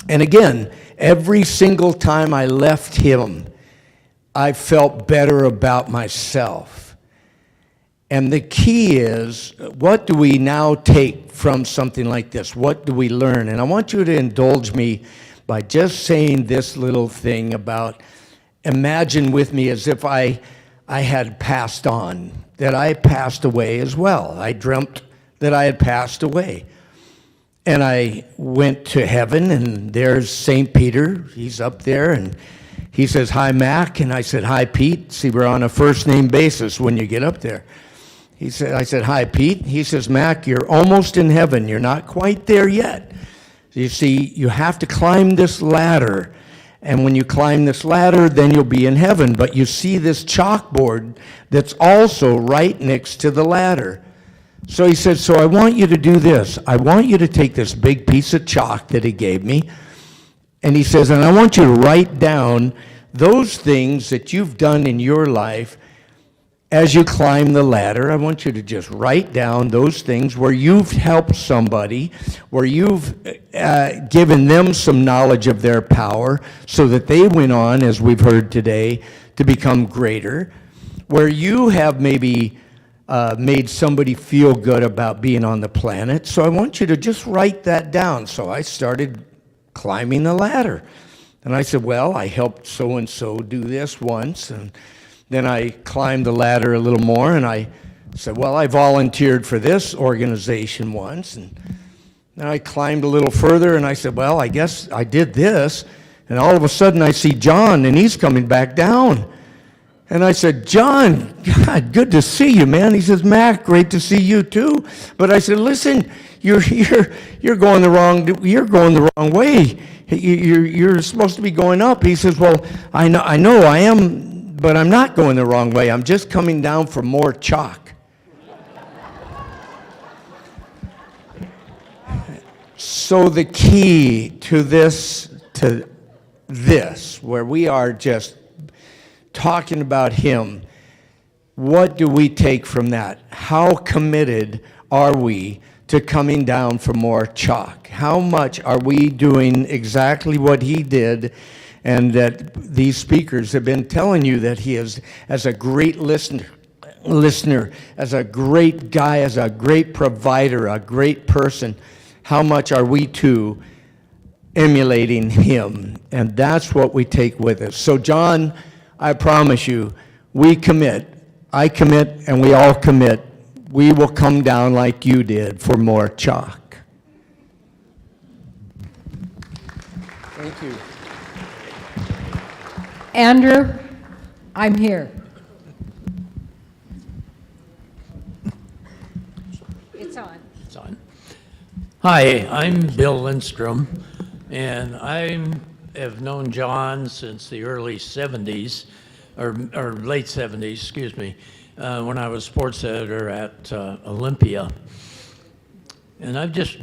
And again, every single time I left him, I felt better about myself. And the key is, what do we now take from something like this? What do we learn? And I want you to indulge me by just saying this little thing about, imagine with me as if I had passed on, that I passed away as well. I dreamt that I had passed away. And I went to heaven, and there's St. Peter. He's up there, and he says, "Hi, Mac." And I said, "Hi, Pete." See, we're on a first-name basis when you get up there. I said, "Hi, Pete." He says, "Mac, you're almost in heaven. You're not quite there yet. You see, you have to climb this ladder. And when you climb this ladder, then you'll be in heaven. But you see this chalkboard that's also right next to the ladder." So he said, "So I want you to do this. I want you to take this big piece of chalk that he gave me." And he says, "And I want you to write down those things that you've done in your life as you climb the ladder, I want you to just write down those things where you've helped somebody, where you've given them some knowledge of their power so that they went on, as we've heard today, to become greater, where you have maybe made somebody feel good about being on the planet. So I want you to just write that down. So I started climbing the ladder. And I said, well, I helped so-and-so do this once, and then I climbed the ladder a little more, and I said, well, I volunteered for this organization once, and then I climbed a little further, and I said, well, I guess I did this, and all of a sudden I see John, and he's coming back down. And I said, John, God, good to see you, man. He says, Mac, great to see you too. But I said, listen, you're going the wrong way. You're supposed to be going up. He says, well, I know I am, but I'm not going the wrong way. I'm just coming down for more chalk. So the key to this, where we are just talking about him, what do we take from that? How committed are we to coming down for more chalk? How much are we doing exactly what he did, and that these speakers have been telling you that he is, as a great listener, as a great guy, as a great provider, a great person, how much are we too emulating him? And that's what we take with us. So John, I promise you, we commit, I commit, and we all commit, we will come down like you did for more chalk. Thank you. Andrew, I'm here. It's on. It's on. Hi, I'm Bill Lindstrom, and I have known John since the early 70s, or late 70s, excuse me, when I was sports editor at Olympia. And I've just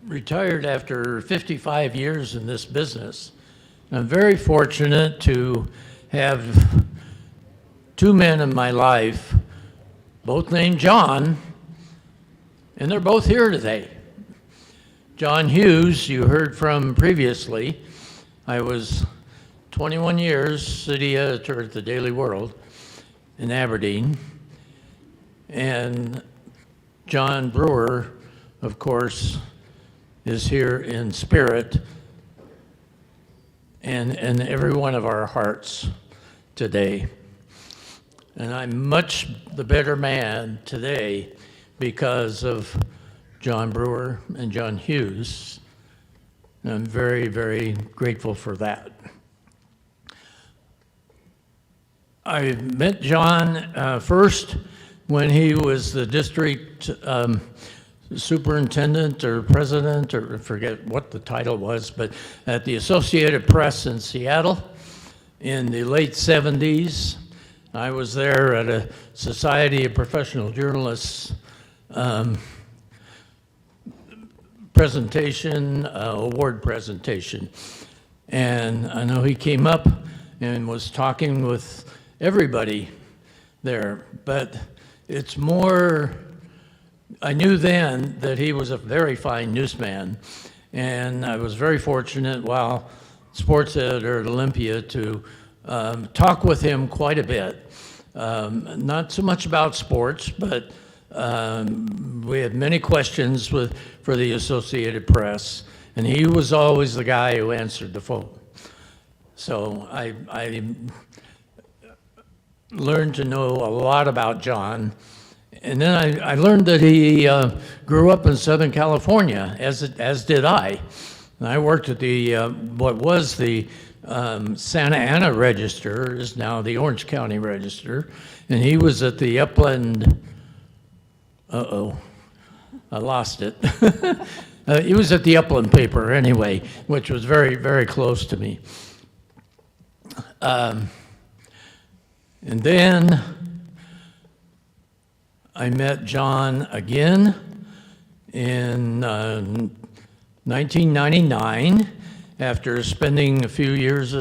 retired after 55 years in this business. I'm very fortunate to have two men in my life, both named John, and they're both here today. John Hughes, you heard from previously. I was 21 years city editor at the Daily World in Aberdeen. And John Brewer, of course, is here in spirit and in every one of our hearts today. And I'm much the better man today because of John Brewer and John Hughes. And I'm very, very grateful for that. I met John first when he was the district superintendent or president, or I forget what the title was, but at the Associated Press in Seattle in the late 70s. I was there at a Society of Professional Journalists award presentation. And I know he came up and was talking with everybody there, but it's more, I knew then that he was a very fine newsman, and I was very fortunate while sports editor at Olympia to talk with him quite a bit. Not so much about sports, but we had many questions for the Associated Press, and he was always the guy who answered the phone. So I learned to know a lot about John. And then I learned that he grew up in Southern California, as did I. And I worked at the, what was the Santa Ana Register, is now the Orange County Register. And he was at the Upland, I lost it. He was at the Upland paper anyway, which was very, very close to me. And then I met John again in 1999 after spending a few years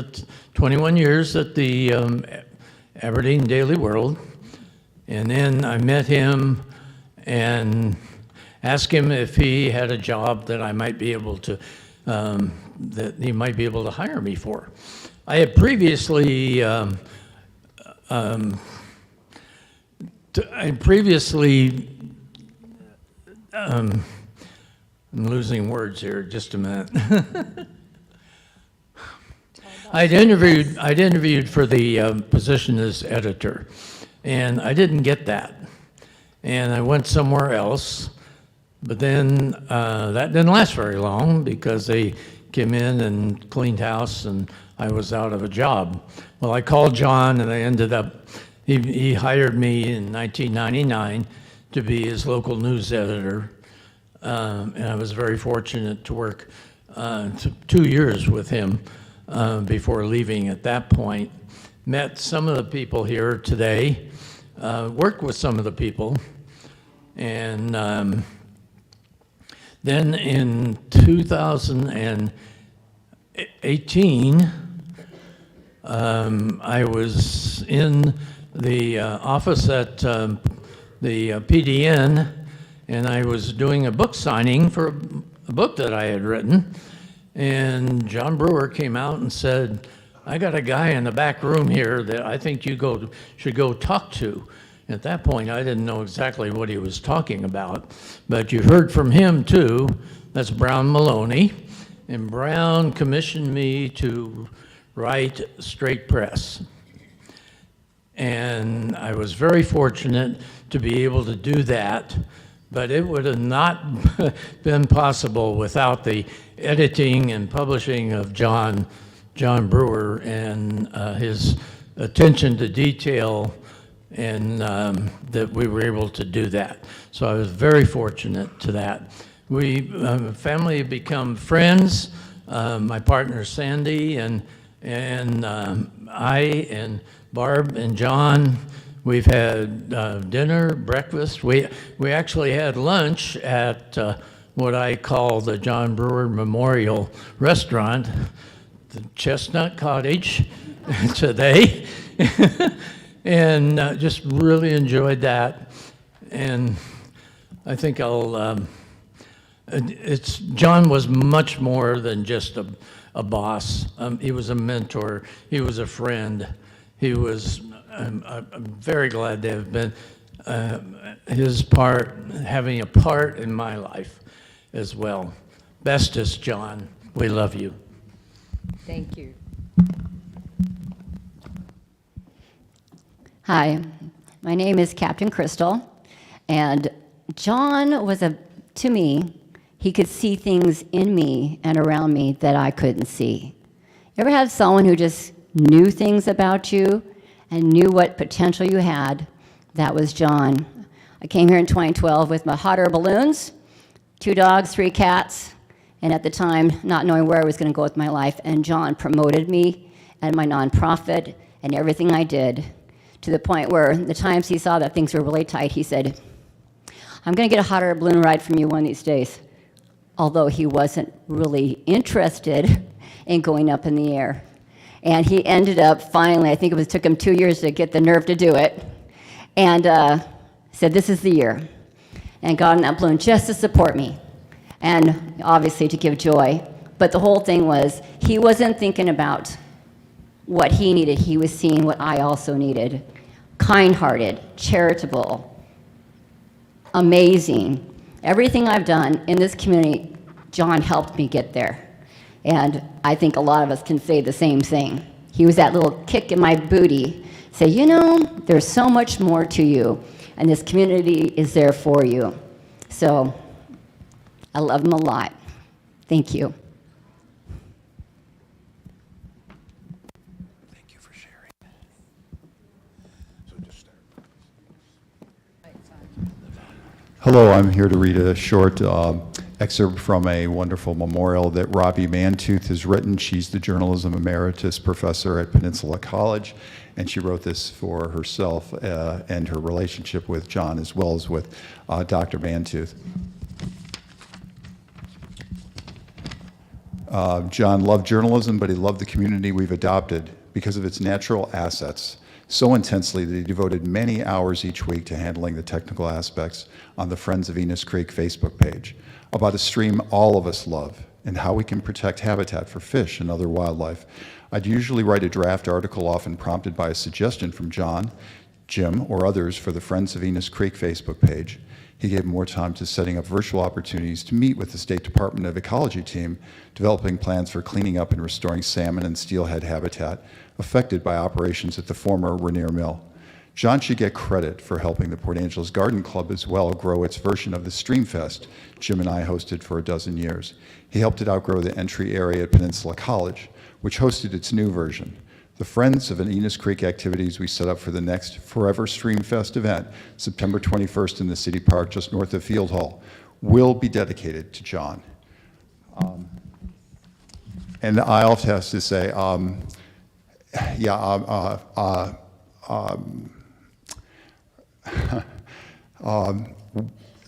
21 years at the Aberdeen Daily World. And then I met him and asked him if he had a job that I might be able to, that he might be able to hire me for. I had previously, I'm losing words here, just a minute. I'd interviewed for the position as editor, and I didn't get that. And I went somewhere else, but then that didn't last very long because they came in and cleaned house and I was out of a job. Well, I called John and I ended up, he hired me in 1999 to be his local news editor. And I was very fortunate to work 2 years with him before leaving at that point. Met some of the people here today, worked with some of the people, and then in 2018, I was in the office at the PDN, and I was doing a book signing for a book that I had written, and John Brewer came out and said, I got a guy in the back room here that I think you should go talk to. At that point, I didn't know exactly what he was talking about, but you heard from him too. That's Brown Maloney, and Brown commissioned me to write Straight Press. And I was very fortunate to be able to do that, but it would have not been possible without the editing and publishing of John Brewer and his attention to detail, and that we were able to do that. So I was very fortunate to that. We, family, have become friends. My partner Sandy and I and Barb and John, we've had dinner, breakfast. We actually had lunch at what I call the John Brewer Memorial Restaurant, the Chestnut Cottage today. And just really enjoyed that. And I think John was much more than just a boss. He was a mentor. He was a friend. I'm very glad to have been having a part in my life as well. Bestest, John. We love you. Thank you. Hi, my name is Captain Crystal, and John was to me, he could see things in me and around me that I couldn't see. You ever have someone who just knew things about you and knew what potential you had? That was John. I came here in 2012 with my hot air balloons, 2 dogs, 3 cats, and at the time, not knowing where I was going to go with my life, and John promoted me and my nonprofit and everything I did, to the point where the times he saw that things were really tight, he said, I'm going to get a hot air balloon ride from you one of these days. Although he wasn't really interested in going up in the air. And he ended up finally, I think it took him 2 years to get the nerve to do it, and said, this is the year. And got on that balloon just to support me, and obviously to give joy. But the whole thing was, he wasn't thinking about what he needed, he was seeing what I also needed. Kind-hearted, charitable, amazing. Everything I've done in this community, John helped me get there. And I think a lot of us can say the same thing. He was that little kick in my booty, say, you know, there's so much more to you, and this community is there for you. So I love him a lot. Thank you. Hello, I'm here to read a short excerpt from a wonderful memorial that Robbie Mantooth has written. She's the journalism emeritus professor at Peninsula College, and she wrote this for herself and her relationship with John, as well as with Dr. Mantooth. John loved journalism, but he loved the community we've adopted because of its natural assets. so intensely that he devoted many hours each week to handling the technical aspects on the Friends of Enos Creek Facebook page about a stream all of us love and how we can protect habitat for fish and other wildlife. I'd usually write a draft article, often prompted by a suggestion from John, Jim, or others for the Friends of Enos Creek Facebook page. He gave more time to setting up virtual opportunities to meet with the State Department of Ecology team, developing plans for cleaning up and restoring salmon and steelhead habitat affected by operations at the former Rainier Mill. John should get credit for helping the Port Angeles Garden Club as well grow its version of the Streamfest Jim and I hosted for a dozen years. He helped it outgrow the entry area at Peninsula College, which hosted its new version. The Friends of Enos Creek activities we set up for the next Forever Streamfest event, September 21st in the City Park just north of Field Hall, will be dedicated to John. And I also have to say,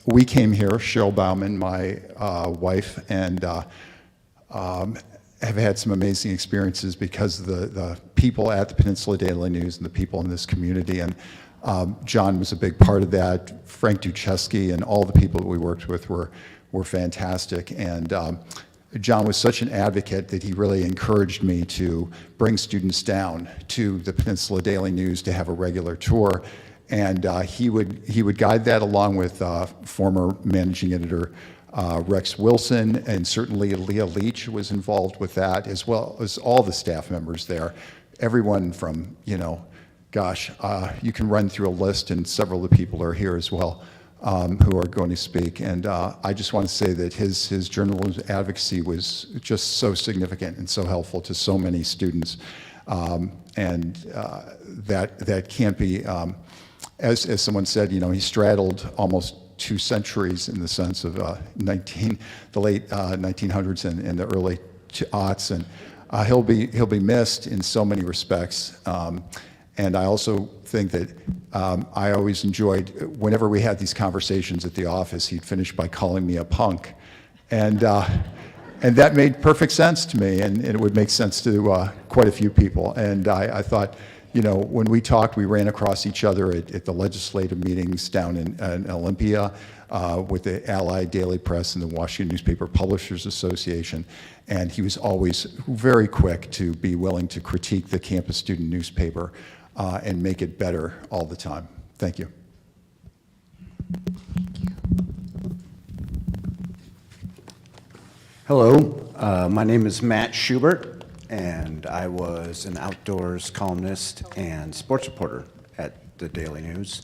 we came here, Cheryl Bauman, my wife, and have had some amazing experiences because of the people at the Peninsula Daily News and the people in this community. And John was a big part of that. Frank Duchesky and all the people that we worked with were fantastic. And John was such an advocate that he really encouraged me to bring students down to the Peninsula Daily News to have a regular tour. And he would guide that along with former managing editor Rex Wilson, and certainly Leah Leach was involved with that, as well as all the staff members there. Everyone from, you can run through a list, and several of the people are here as well who are going to speak. And I just want to say that his journalism advocacy was just so significant and so helpful to so many students. And that can't be, as someone said, he straddled almost 2 centuries in the sense of the late 1900s and the early aughts, and he'll be missed in so many respects. And I also think that I always enjoyed whenever we had these conversations at the office, he'd finish by calling me a punk, and that made perfect sense to me, and it would make sense to quite a few people. And I thought, when we talked, we ran across each other at the legislative meetings down in Olympia with the Allied Daily Press and the Washington Newspaper Publishers Association. And he was always very quick to be willing to critique the campus student newspaper and make it better all the time. Thank you. Hello, my name is Matt Schubert, and I was an outdoors columnist and sports reporter at the Daily News.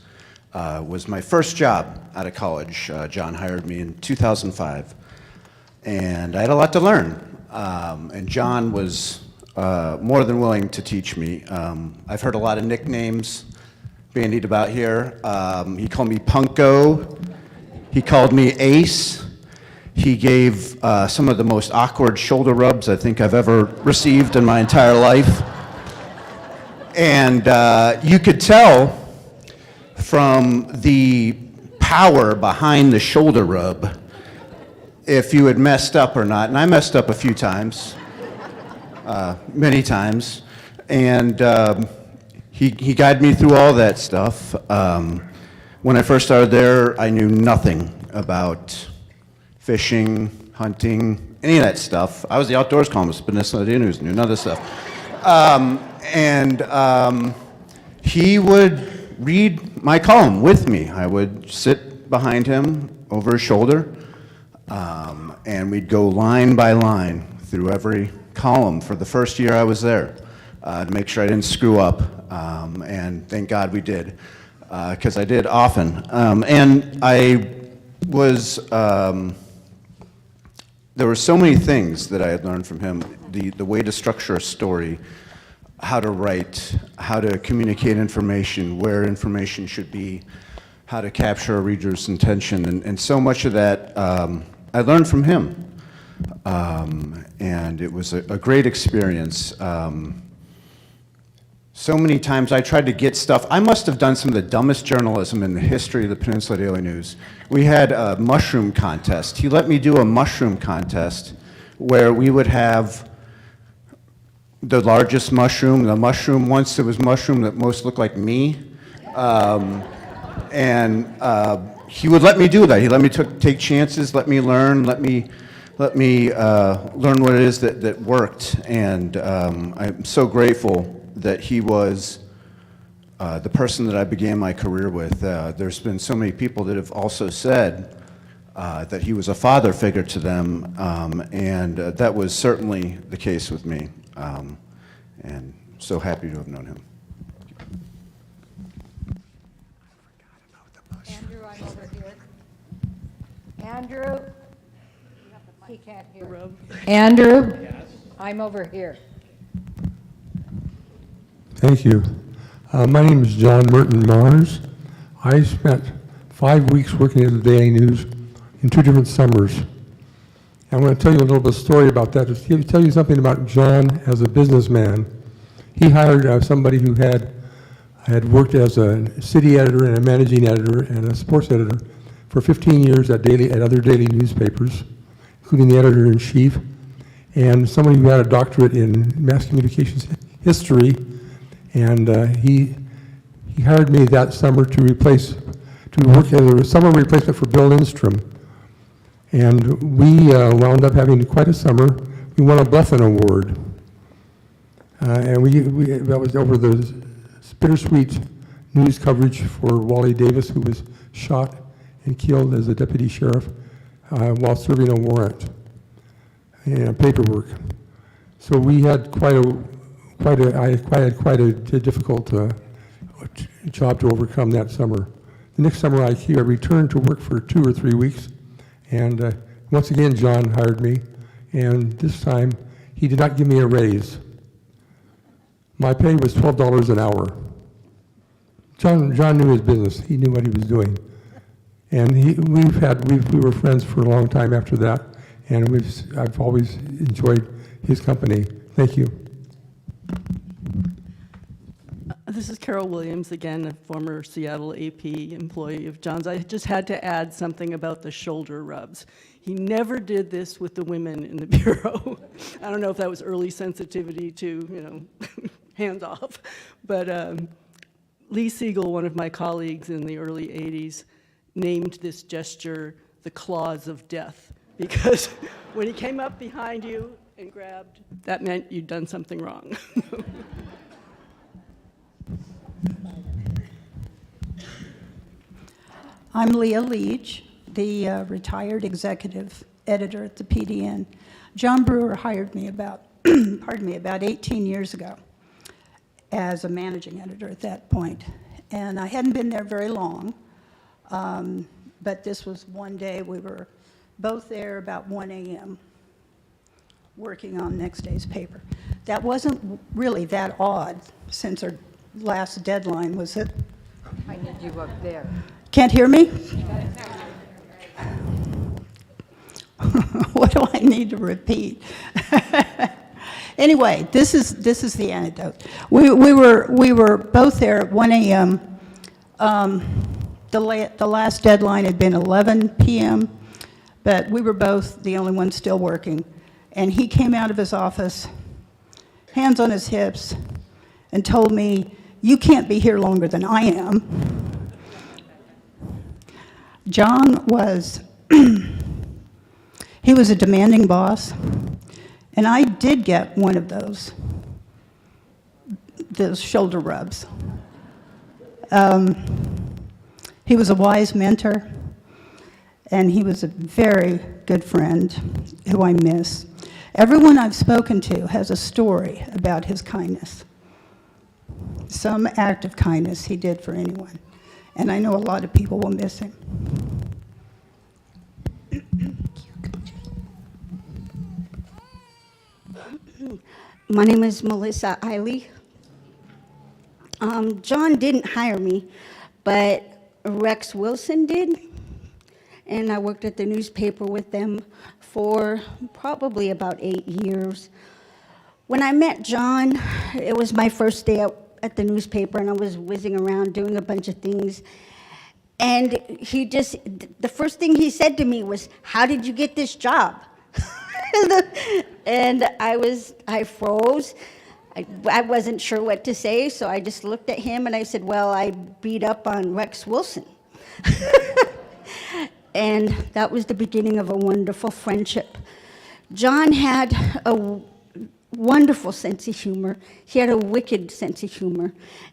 Was my first job out of college. John hired me in 2005, and I had a lot to learn. And John was more than willing to teach me. I've heard a lot of nicknames bandied about here. He called me Punko. He called me Ace. He gave some of the most awkward shoulder rubs I think I've ever received in my entire life. And you could tell from the power behind the shoulder rub if you had messed up or not. And I messed up a few times, many times. And he guided me through all that stuff. When I first started there, I knew nothing about fishing, hunting, any of that stuff. I was the outdoors columnist, Peninsula Daily News, knew none of this stuff. He would read my column with me. I would sit behind him over his shoulder, and we'd go line by line through every column for the first year I was there to make sure I didn't screw up, and thank God we did, because I did often. And I was... there were so many things that I had learned from him, the way to structure a story, how to write, how to communicate information, where information should be, how to capture a reader's attention, and so much of that I learned from him. And it was a great experience. So many times I tried to get stuff. I must have done some of the dumbest journalism in the history of the Peninsula Daily News. We had a mushroom contest. He let me do a mushroom contest where we would have the largest mushroom, the mushroom, once there was mushroom that most looked like me. He would let me do that. He let me take chances, let me learn, let me learn what it is that worked. And I'm so grateful that he was the person that I began my career with. There's been so many people that have also said that he was a father figure to them, and that was certainly the case with me. And so happy to have known him. Andrew, I'm over here. Andrew? He can't hear. Andrew? I'm over here. Thank you. My name is John Merton Mars. I spent 5 weeks working at the Daily News in 2 different summers. I'm going to tell you a little bit of a story about that, to tell you something about John as a businessman. He hired somebody who had worked as a city editor and a managing editor and a sports editor for 15 years at other daily newspapers, including the editor-in-chief, and somebody who had a doctorate in mass communications history. And he hired me that summer to work as a summer replacement for Bill Lindstrom. And we wound up having quite a summer. We won a Bluffin Award. And that was over the bittersweet news coverage for Wally Davis, who was shot and killed as a deputy sheriff while serving a warrant and paperwork. So we had quite a difficult job to overcome that summer. The next summer I returned to work for 2 or 3 weeks, and once again John hired me, and this time he did not give me a raise. My pay was $12 an hour. John knew his business. He knew what he was doing. And we were friends for a long time after that, and I've always enjoyed his company. Thank you. This is Carol Williams again, a former Seattle AP employee of John's. I just had to add something about the shoulder rubs. He never did this with the women in the bureau. I don't know if that was early sensitivity to, hands off. But Lee Siegel, one of my colleagues in the early 80s, named this gesture the claws of death, because when he came up behind you and grabbed, that meant you'd done something wrong. I'm Leah Leach, the retired executive editor at the PDN. John Brewer hired me about 18 years ago as a managing editor at that point. And I hadn't been there very long, but this was one day we were both there about 1 a.m. working on next day's paper. That wasn't really that odd since our last deadline was it. I need you up there. Can't hear me? What do I need to repeat? Anyway, this is the anecdote. We were both there at 1 a.m. The last deadline had been 11 p.m., but we were both the only ones still working. And he came out of his office, hands on his hips, and told me, "You can't be here longer than I am." John was, he was a demanding boss, and I did get one of those shoulder rubs. He was a wise mentor, and he was a very good friend who I miss. Everyone I've spoken to has a story about his kindness, some act of kindness he did for anyone. And I know a lot of people will miss him. My name is Melissa Eiley. John didn't hire me, but Rex Wilson did. And I worked at the newspaper with them for probably about 8 years. When I met John, it was my first day at the newspaper, and I was whizzing around doing a bunch of things. And the first thing he said to me was, "How did you get this job?" And I froze. I wasn't sure what to say, so I just looked at him and I said, well, I beat up on Rex Wilson. And that was the beginning of a wonderful friendship. John had a wonderful sense of humor. He had a wicked sense of humor.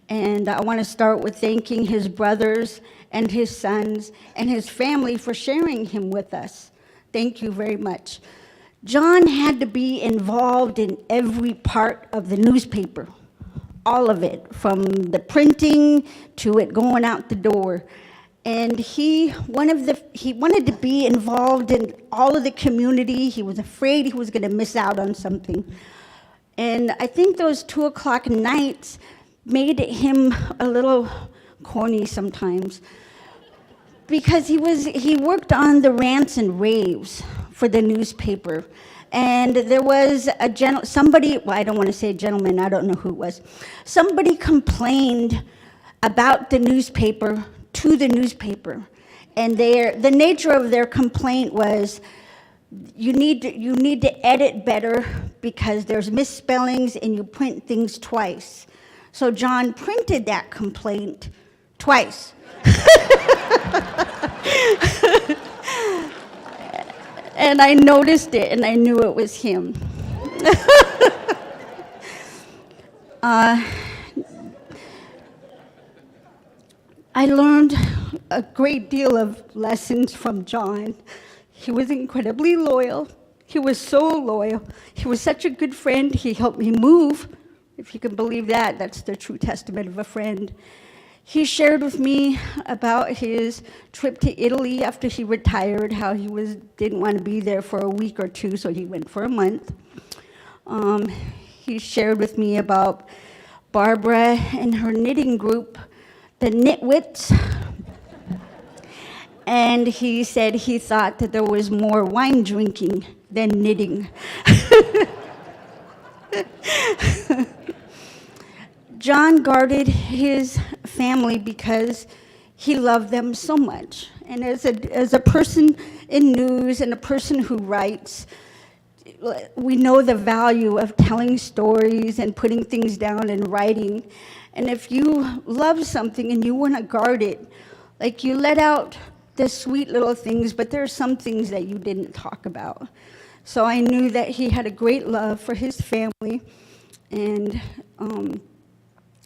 And I want to start with thanking his brothers and his sons and his family for sharing him with us. Thank you very much. John had to be involved in every part of the newspaper, all of it, from the printing to it going out the door. And he wanted to be involved in all of the community. He was afraid he was going to miss out on something. And I think those 2 o'clock nights made him a little corny sometimes, because he worked on the rants and raves for the newspaper. And there was somebody, well, I don't want to say gentleman, I don't know who it was. Somebody complained about the newspaper to the newspaper. And the nature of their complaint was, you need to edit better because there's misspellings and you print things twice. So John printed that complaint twice. And I noticed it, and I knew it was him. I learned a great deal of lessons from John. He was incredibly loyal. He was so loyal. He was such a good friend. He helped me move. If you can believe that, that's the true testament of a friend. He shared with me about his trip to Italy after he retired, how he didn't want to be there for a week or two, so he went for a month. He shared with me about Barbara and her knitting group, the Knitwits. And he said he thought that there was more wine drinking than knitting. John guarded his family because he loved them so much. And as a person in news and a person who writes, we know the value of telling stories and putting things down and writing. And if you love something and you want to guard it, like you let out the sweet little things, but there are some things that you didn't talk about. So I knew that he had a great love for his family and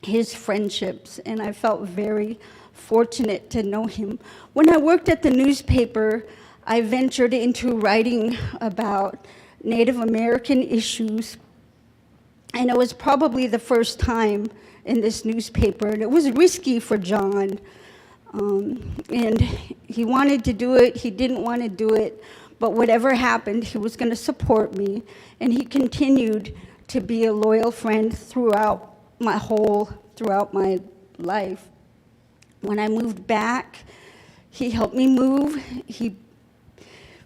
his friendships, and I felt very fortunate to know him. When I worked at the newspaper, I ventured into writing about Native American issues, and it was probably the first time in this newspaper, and it was risky for John. And he wanted to do it, he didn't want to do it, but whatever happened, he was going to support me, and he continued to be a loyal friend throughout my life. When I moved back, he helped me move. He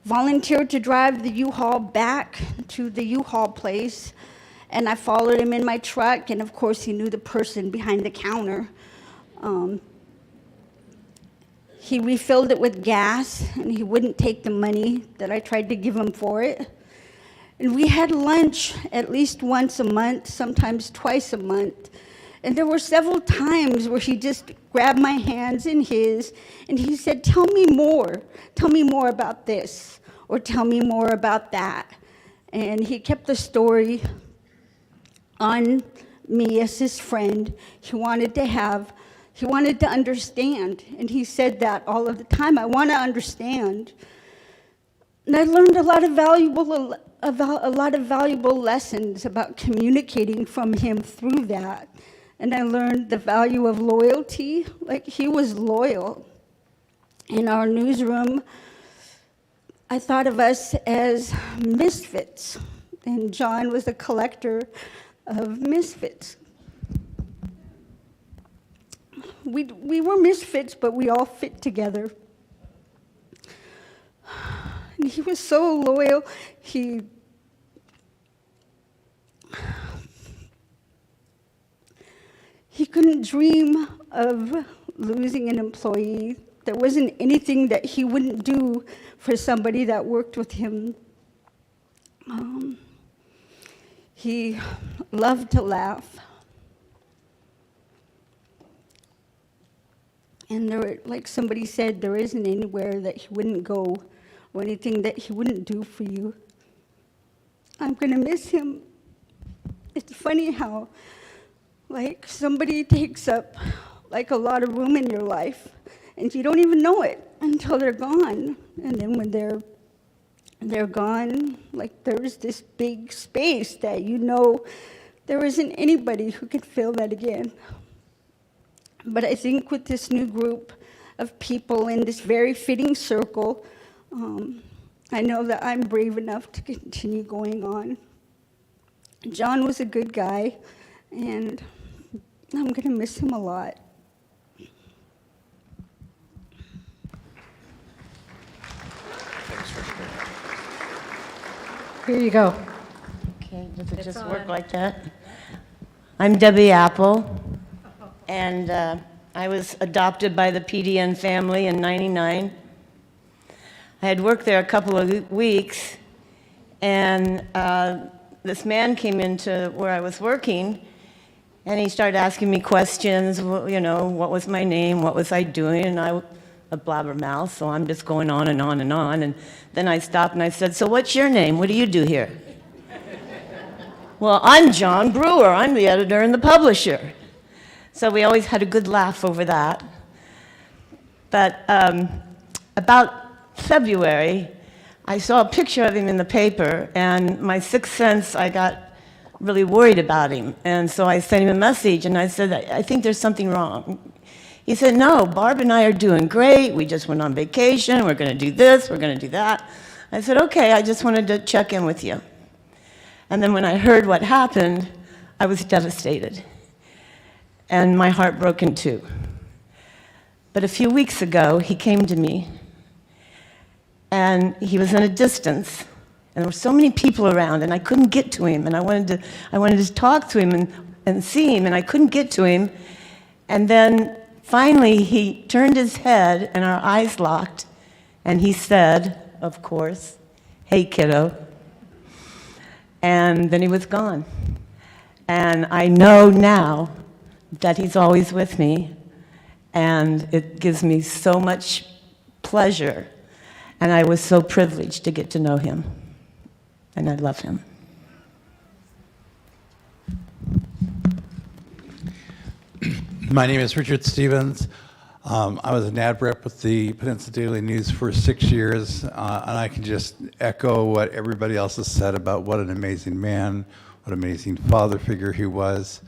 volunteered to drive the U-Haul back to the U-Haul place, and I followed him in my truck, and of course he knew the person behind the counter. He refilled it with gas, and he wouldn't take the money that I tried to give him for it. And we had lunch at least once a month, sometimes twice a month. And there were several times where he just grabbed my hands in his, and he said, tell me more about this, or tell me more about that. And he kept the story on me as his friend. He wanted to understand, and he said that all of the time, I want to understand. And I learned a lot of valuable lessons about communicating from him through that. And I learned the value of loyalty, like he was loyal. In our newsroom, I thought of us as misfits, and John was a collector of misfits. We were misfits, but we all fit together. And he was so loyal. He couldn't dream of losing an employee. There wasn't anything that he wouldn't do for somebody that worked with him. He loved to laugh. And like somebody said, there isn't anywhere that he wouldn't go or anything that he wouldn't do for you. I'm going to miss him. It's funny how, like, somebody takes up, like, a lot of room in your life, and you don't even know it until they're gone. And then when they're gone, like, there's this big space that you know there isn't anybody who could fill that again. But I think with this new group of people in this very fitting circle, I know that I'm brave enough to continue going on. John was a good guy, and I'm going to miss him a lot. Here you go. Okay, does it just work like that? I'm Debbie Apple, and I was adopted by the PDN family in '99. I had worked there a couple of weeks, and this man came into where I was working, and he started asking me questions, you know, what was my name, what was I doing, and I, a blabbermouth, so I'm just going on and on and on, and then I stopped and I said, so what's your name? What do you do here? Well, I'm John Brewer. I'm the editor and the publisher. So we always had a good laugh over that. But about February, I saw a picture of him in the paper, and my sixth sense, I got really worried about him. And so I sent him a message, and I said, I think there's something wrong. He said, no, Barb and I are doing great. We just went on vacation. We're going to do this. We're going to do that. I said, okay, I just wanted to check in with you. And then when I heard what happened, I was devastated. And my heart broke in two. But a few weeks ago, he came to me, and he was in a distance, and there were so many people around, and I couldn't get to him, and I wanted to talk to him and see him, and I couldn't get to him. And then finally, he turned his head, and our eyes locked, and he said, of course, hey, kiddo. And then he was gone. And I know now that he's always with me, and it gives me so much pleasure, and I was so privileged to get to know him, and I love him. My name is Richard Stevens. I was an ad rep with the Peninsula Daily News for 6 years, and I can just echo what everybody else has said about what an amazing man, what an amazing father figure he was.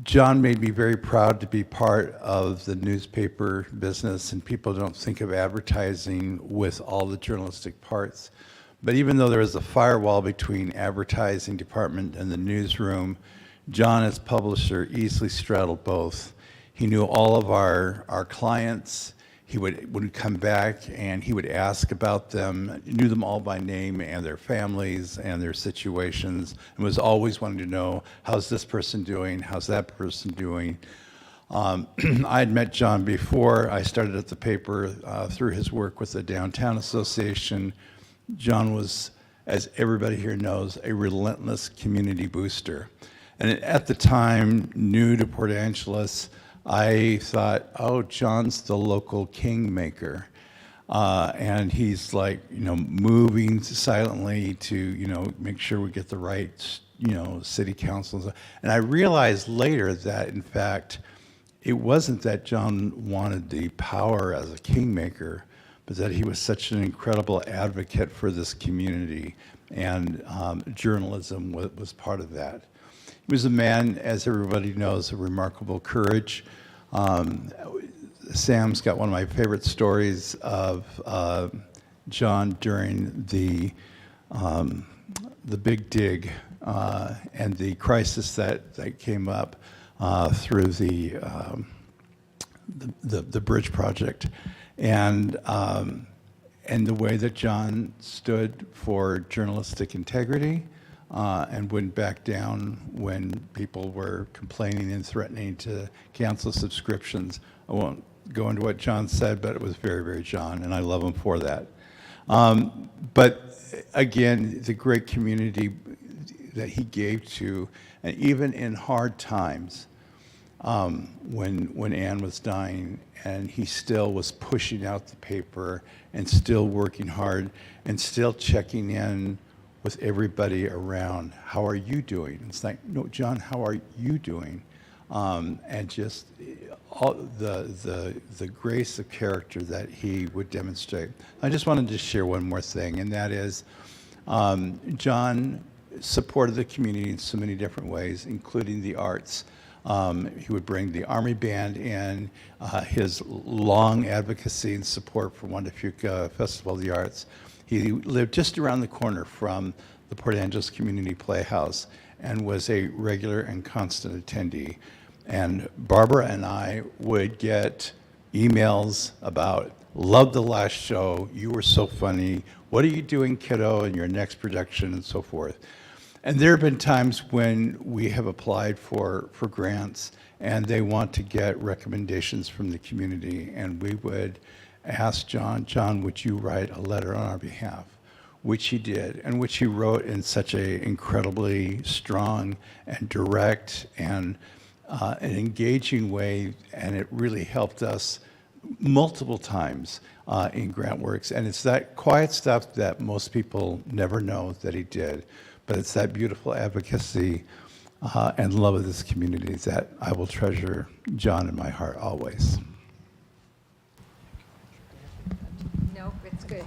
John made me very proud to be part of the newspaper business, and people don't think of advertising with all the journalistic parts. But even though there was a firewall between advertising department and the newsroom, John as publisher easily straddled both. He knew all of our clients. He would come back and he would ask about them, knew them all by name and their families and their situations, and was always wanting to know, how's this person doing? How's that person doing? I had met John before. I started at the paper through his work with the Downtown Association. John was, as everybody here knows, a relentless community booster. And at the time, new to Port Angeles, I thought, oh, John's the local kingmaker. And he's like, moving silently to, make sure we get the right, city councils. And I realized later that, in fact, it wasn't that John wanted the power as a kingmaker, but that he was such an incredible advocate for this community, and journalism was part of that. He was a man, as everybody knows, of remarkable courage. Sam's got one of my favorite stories of John during the big dig and the crisis that came up through the bridge project, and the way that John stood for journalistic integrity. And wouldn't back down when people were complaining and threatening to cancel subscriptions. I won't go into what John said, but it was very, very John, and I love him for that. But again, the great community that he gave to, and even in hard times, when Ann was dying, and he still was pushing out the paper and still working hard and still checking in with everybody around. How are you doing? It's like, no, John, how are you doing? And just all the grace of character that he would demonstrate. I just wanted to share one more thing, and that is John supported the community in so many different ways, including the arts. He would bring the Army Band in, his long advocacy and support for Juan de Fuca Festival of the Arts. He lived just around the corner from the Port Angeles Community Playhouse and was a regular and constant attendee. And Barbara and I would get emails about, loved the last show, you were so funny, what are you doing, kiddo, in your next production, and so forth. And there have been times when we have applied for grants and they want to get recommendations from the community, and we would ask John, would you write a letter on our behalf? Which he did, and which he wrote in such an incredibly strong and direct and an engaging way, and it really helped us multiple times in grant works. And it's that quiet stuff that most people never know that he did, but it's that beautiful advocacy and love of this community that I will treasure John in my heart always. No, it's good.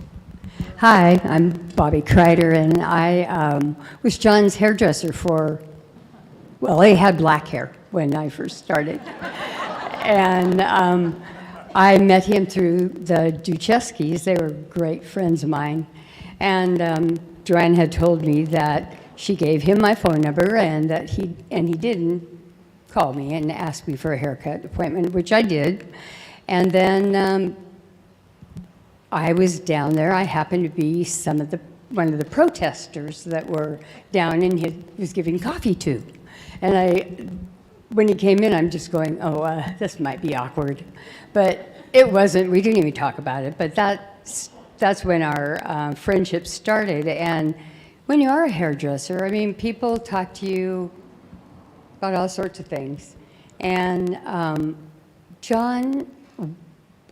Hi, I'm Bobby Kreider, and I was John's hairdresser for, well, he had black hair when I first started. And I met him through the Ducheskis. They were great friends of mine. And Joanne had told me that she gave him my phone number and that he didn't call me and ask me for a haircut appointment, which I did. And then I was down there. I happened to be one of the protesters that were down, and he was giving coffee to. And when he came in, I'm just going, oh, this might be awkward. But it wasn't. We didn't even talk about it. But that's when our friendship started. And when you are a hairdresser, I mean, people talk to you about all sorts of things. And John,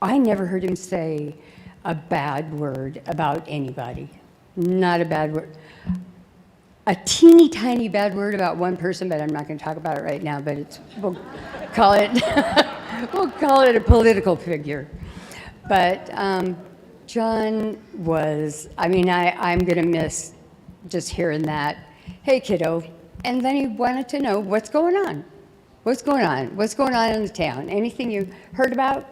I never heard him say a bad word about anybody. Not a bad word. A teeny tiny bad word about one person, but I'm not going to talk about it right now, but we'll call it a political figure. But John was, I mean, I'm going to miss just hearing that, hey kiddo, and then he wanted to know what's going on. What's going on? What's going on in the town? Anything you heard about?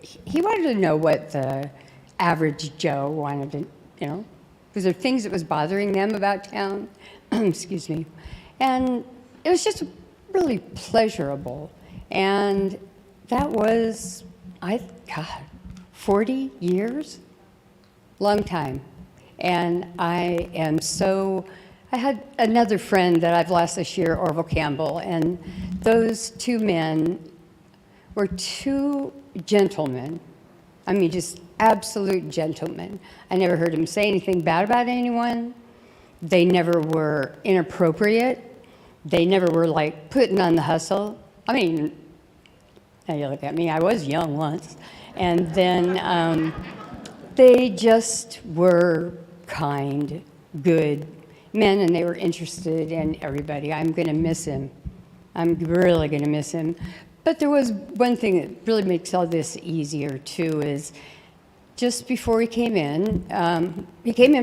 He wanted to know what the average Joe wanted to, because there are things that was bothering them about town. Excuse me. And it was just really pleasurable. And that was, 40 years? Long time. And I had another friend that I've lost this year, Orville Campbell, and those two men were two gentlemen. I mean, just absolute gentlemen. I never heard him say anything bad about anyone. They never were inappropriate. They never were like putting on the hustle. I mean, now you look at me, I was young once. And then they just were kind, good men, and they were interested in everybody. I'm going to miss him. I'm really going to miss him. But there was one thing that really makes all this easier, too, is just before he came in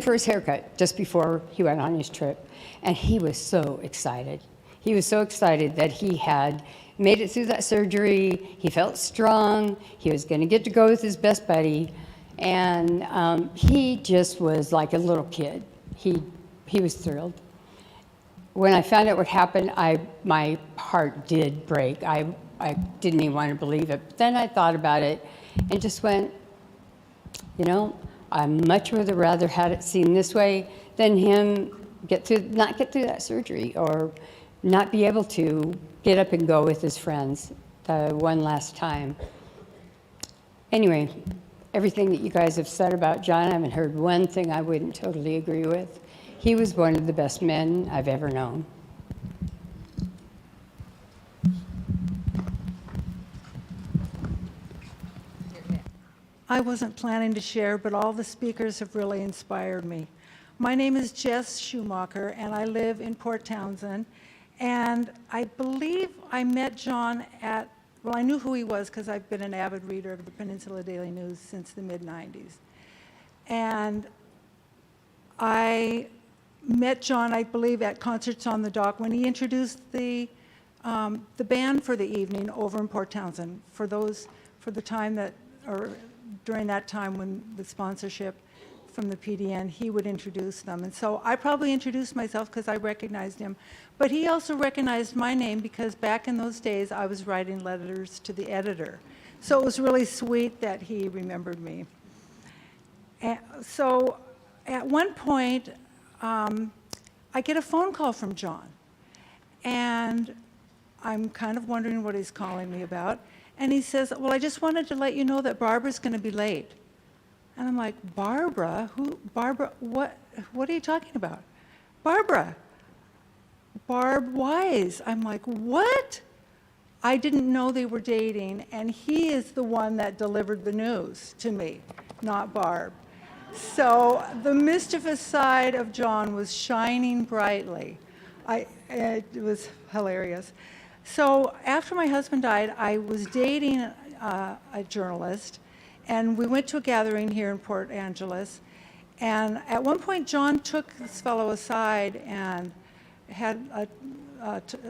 for his haircut, just before he went on his trip, and he was so excited. He was so excited that he had made it through that surgery. He felt strong. He was going to get to go with his best buddy, and he just was like a little kid. He was thrilled. When I found out what happened, my heart did break. I didn't even want to believe it. But then I thought about it and just went, I much would have rather had it seen this way than him not get through that surgery or not be able to get up and go with his friends one last time. Anyway, everything that you guys have said about John, I haven't heard one thing I wouldn't totally agree with. He was one of the best men I've ever known. I wasn't planning to share, but all the speakers have really inspired me. My name is Jess Schumacher, and I live in Port Townsend. And I believe I met John at, well, I knew who he was because I've been an avid reader of the Peninsula Daily News since the mid-90s. And I met John, I believe, at Concerts on the Dock when he introduced the band for the evening over in Port Townsend for the time that, or during that time when the sponsorship from the PDN, he would introduce them. And so I probably introduced myself because I recognized him. But he also recognized my name because back in those days, I was writing letters to the editor. So it was really sweet that he remembered me. And so at one point, I get a phone call from John. And I'm kind of wondering what he's calling me about. And he says, well, I just wanted to let you know that Barbara's going to be late. And I'm like, Barbara? Who? Barbara? What are you talking about? Barbara. Barb Wise. I'm like, what? I didn't know they were dating, and he is the one that delivered the news to me, not Barb. So the mischievous side of John was shining brightly. It was hilarious. So after my husband died, I was dating a journalist, and we went to a gathering here in Port Angeles. And at one point, John took this fellow aside and had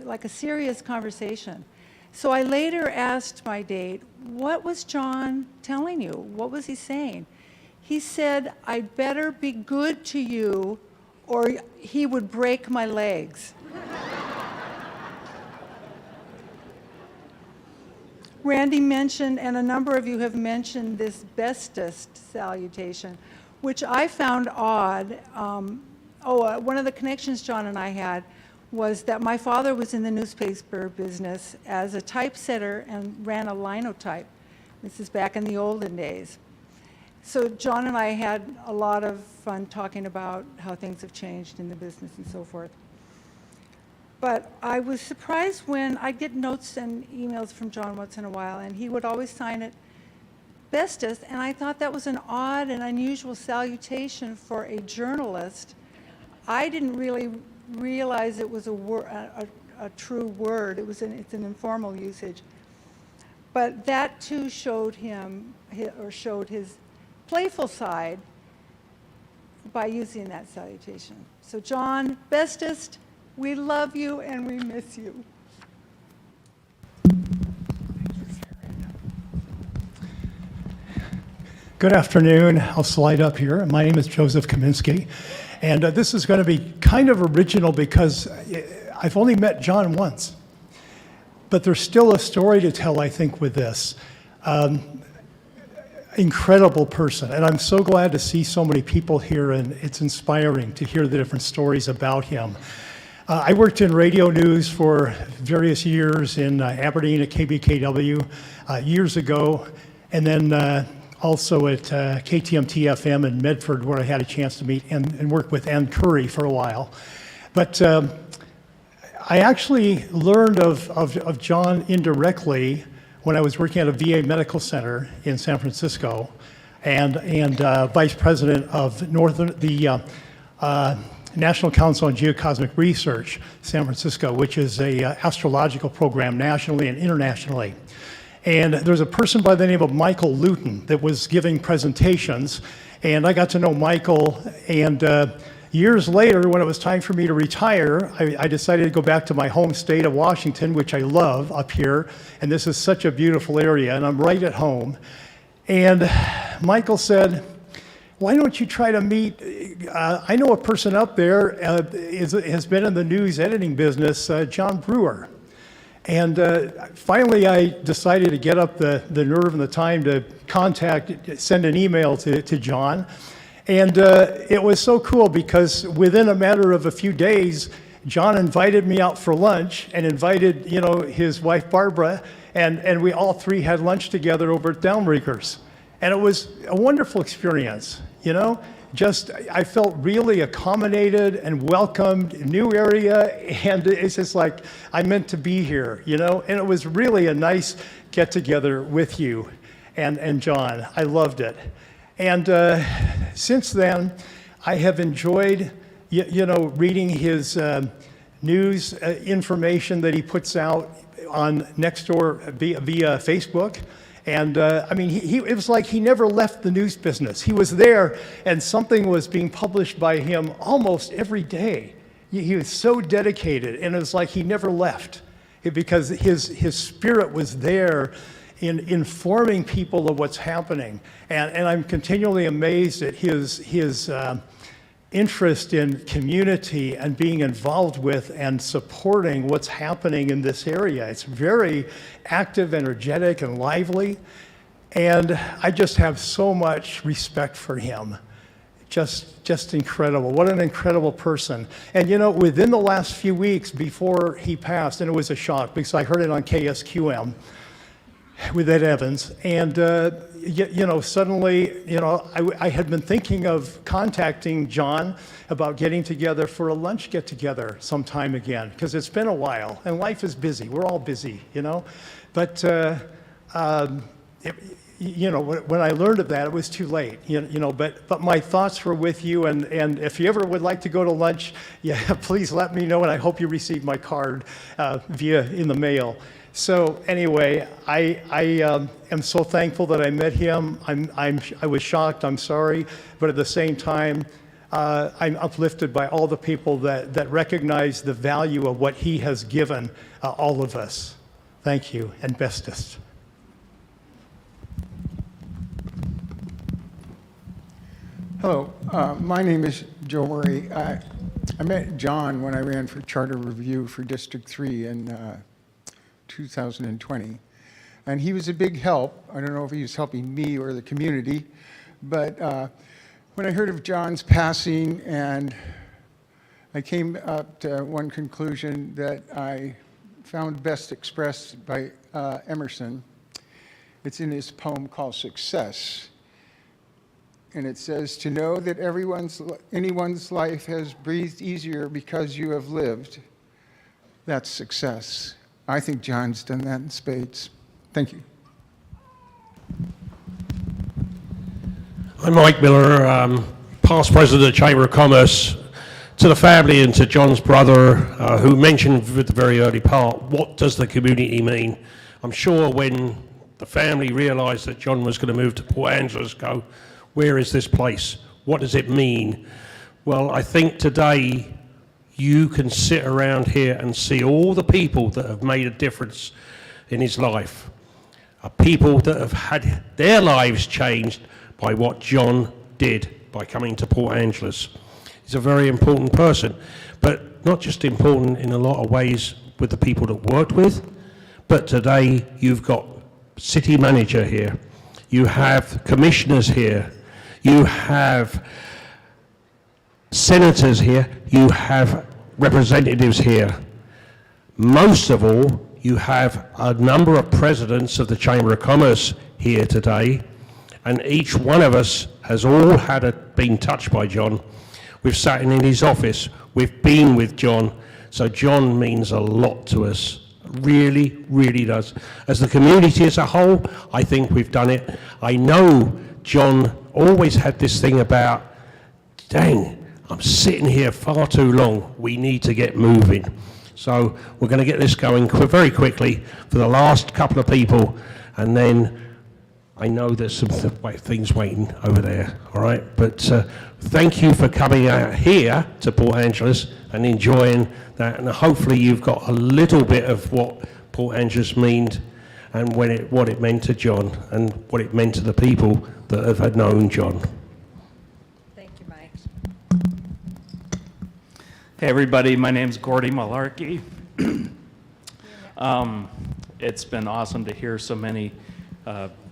like a serious conversation. So I later asked my date, what was John telling you? What was he saying? He said, I'd better be good to you or he would break my legs. Randy mentioned, and a number of you have mentioned, this bestest salutation, which I found odd. One of the connections John and I had was that my father was in the newspaper business as a typesetter and ran a linotype. This is back in the olden days. So John and I had a lot of fun talking about how things have changed in the business and so forth. But I was surprised when I get notes and emails from John once in a while, and he would always sign it bestest, and I thought that was an odd and unusual salutation for a journalist. I didn't really realize it was a true word. It's an informal usage. But that too showed his playful side by using that salutation. So John, bestest, we love you and we miss you. Good afternoon. I'll slide up here. My name is Joseph Kaminsky, and this is going to be kind of original because I've only met John once, but there's still a story to tell, I think, with this. Incredible person, and I'm so glad to see so many people here, and it's inspiring to hear the different stories about him. I worked in radio news for various years in Aberdeen at KBKW years ago, and then also at KTMT-FM in Medford, where I had a chance to meet and work with Ann Curry for a while. But I actually learned of John indirectly when I was working at a VA medical center in San Francisco and vice president of the National Council on Geocosmic Research, San Francisco, which is a astrological program nationally and internationally. And there's a person by the name of Michael Luton that was giving presentations, and I got to know Michael, and years later, when it was time for me to retire, I decided to go back to my home state of Washington, which I love up here, and this is such a beautiful area, and I'm right at home. And Michael said, why don't you try to meet, I know a person up there has been in the news editing business, John Brewer. And finally, I decided to get up the nerve and the time to send an email to John. And it was so cool because within a matter of a few days, John invited me out for lunch and invited, his wife Barbara, and we all three had lunch together over at Downbreakers. And it was a wonderful experience, I felt really accommodated and welcomed, new area, and it's just like I meant to be here, you know? And it was really a nice get-together with you and John. I loved it. And since then, I have enjoyed, reading his news information that he puts out on Nextdoor via Facebook. And I mean, it was like he never left the news business. He was there, and something was being published by him almost every day. He was so dedicated, and it was like he never left because his spirit was there in informing people of what's happening. And I'm continually amazed at his interest in community and being involved with and supporting what's happening in this area. It's very active, energetic, and lively. And I just have so much respect for him. Just incredible. What an incredible person. And within the last few weeks before he passed, and it was a shock because I heard it on KSQM with Ed Evans, and suddenly, I had been thinking of contacting John about getting together for a lunch get-together sometime again, because it's been a while, and life is busy. We're all busy, But, when I learned of that, it was too late, But my thoughts were with you, and if you ever would like to go to lunch, please let me know, and I hope you receive my card in the mail. So anyway, I am so thankful that I met him. I was shocked, I'm sorry, but at the same time, I'm uplifted by all the people that recognize the value of what he has given all of us. Thank you, and bestest. Hello, my name is Joe Murray. I met John when I ran for Charter Review for District 3 in 2020, and he was a big help. I don't know if he was helping me or the community, but when I heard of John's passing, and I came up to one conclusion that I found best expressed by Emerson. It's in his poem called Success. And it says, to know that anyone's life has breathed easier because you have lived, that's success. I think John's done that in spades. Thank you. I'm Mike Miller, past president of the Chamber of Commerce. To the family and to John's brother, who mentioned at the very early part, what does the community mean? I'm sure when the family realized that John was going to move to Port Angeles, go, where is this place? What does it mean? Well, I think today you can sit around here and see all the people that have made a difference in his life. People that have had their lives changed by what John did by coming to Port Angeles. He's a very important person, but not just important in a lot of ways with the people that worked with, but today you've got city manager here, you have commissioners here, you have senators here, you have representatives here. Most of all, you have a number of presidents of the Chamber of Commerce here today, and each one of us has all been touched by John. We've sat in his office, we've been with John, so John means a lot to us, really, really does. As the community as a whole, I think we've done it. I know John always had this thing about, dang, I'm sitting here far too long, we need to get moving. So we're going to get this going very quickly for the last couple of people, and then I know there's some things waiting over there, all right? But thank you for coming out here to Port Angeles and enjoying that, and hopefully you've got a little bit of what Port Angeles means and what it meant to John and what it meant to the people that have known John. Thank you, Mike. Hey everybody, my name's Gordy Malarkey. It's been awesome to hear so many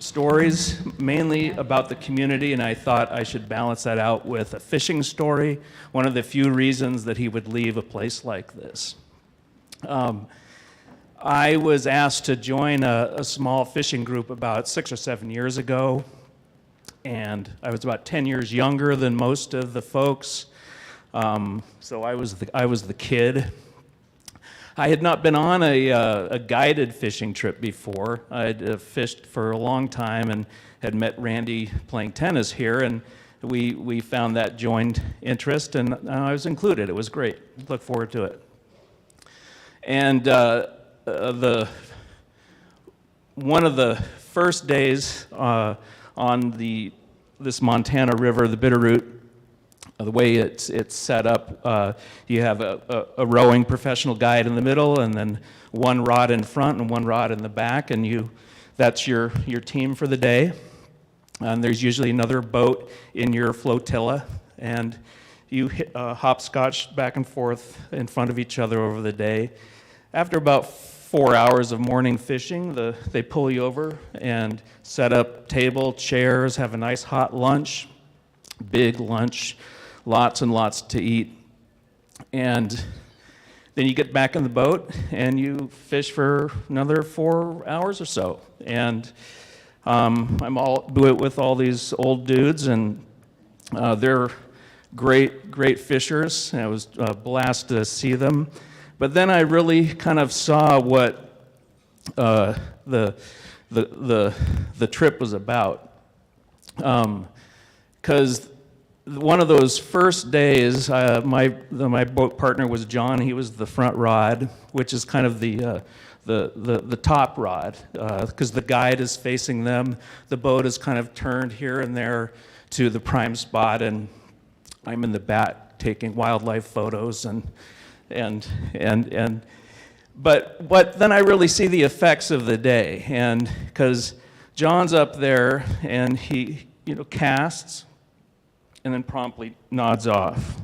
stories, mainly about the community, and I thought I should balance that out with a fishing story, one of the few reasons that he would leave a place like this. I was asked to join a small fishing group about 6 or 7 years ago. and I was about 10 years younger than most of the folks. So I was the kid. I had not been on a guided fishing trip before. I had fished for a long time and had met Randy playing tennis here, and we found that joined interest, and I was included. It was great. Look forward to it. And one of the first days on this Montana River, the Bitterroot, the way it's set up, you have a rowing professional guide in the middle, and then one rod in front and one rod in the back, and that's your team for the day. And there's usually another boat in your flotilla, and you hopscotch back and forth in front of each other over the day. After about 4 hours of morning fishing, they pull you over and set up table, chairs, have a nice hot lunch, big lunch, lots and lots to eat. And then you get back in the boat and you fish for another 4 hours or so. And do it with all these old dudes, and they're great fishers, and it was a blast to see them. But then I really kind of saw what the trip was about, because one of those first days, my boat partner was John. He was the front rod, which is kind of the top rod, because the guide is facing them. The boat is kind of turned here and there to the prime spot, and I'm in the back taking wildlife photos but then I really see the effects of the day, and because John's up there and he casts and then promptly nods off,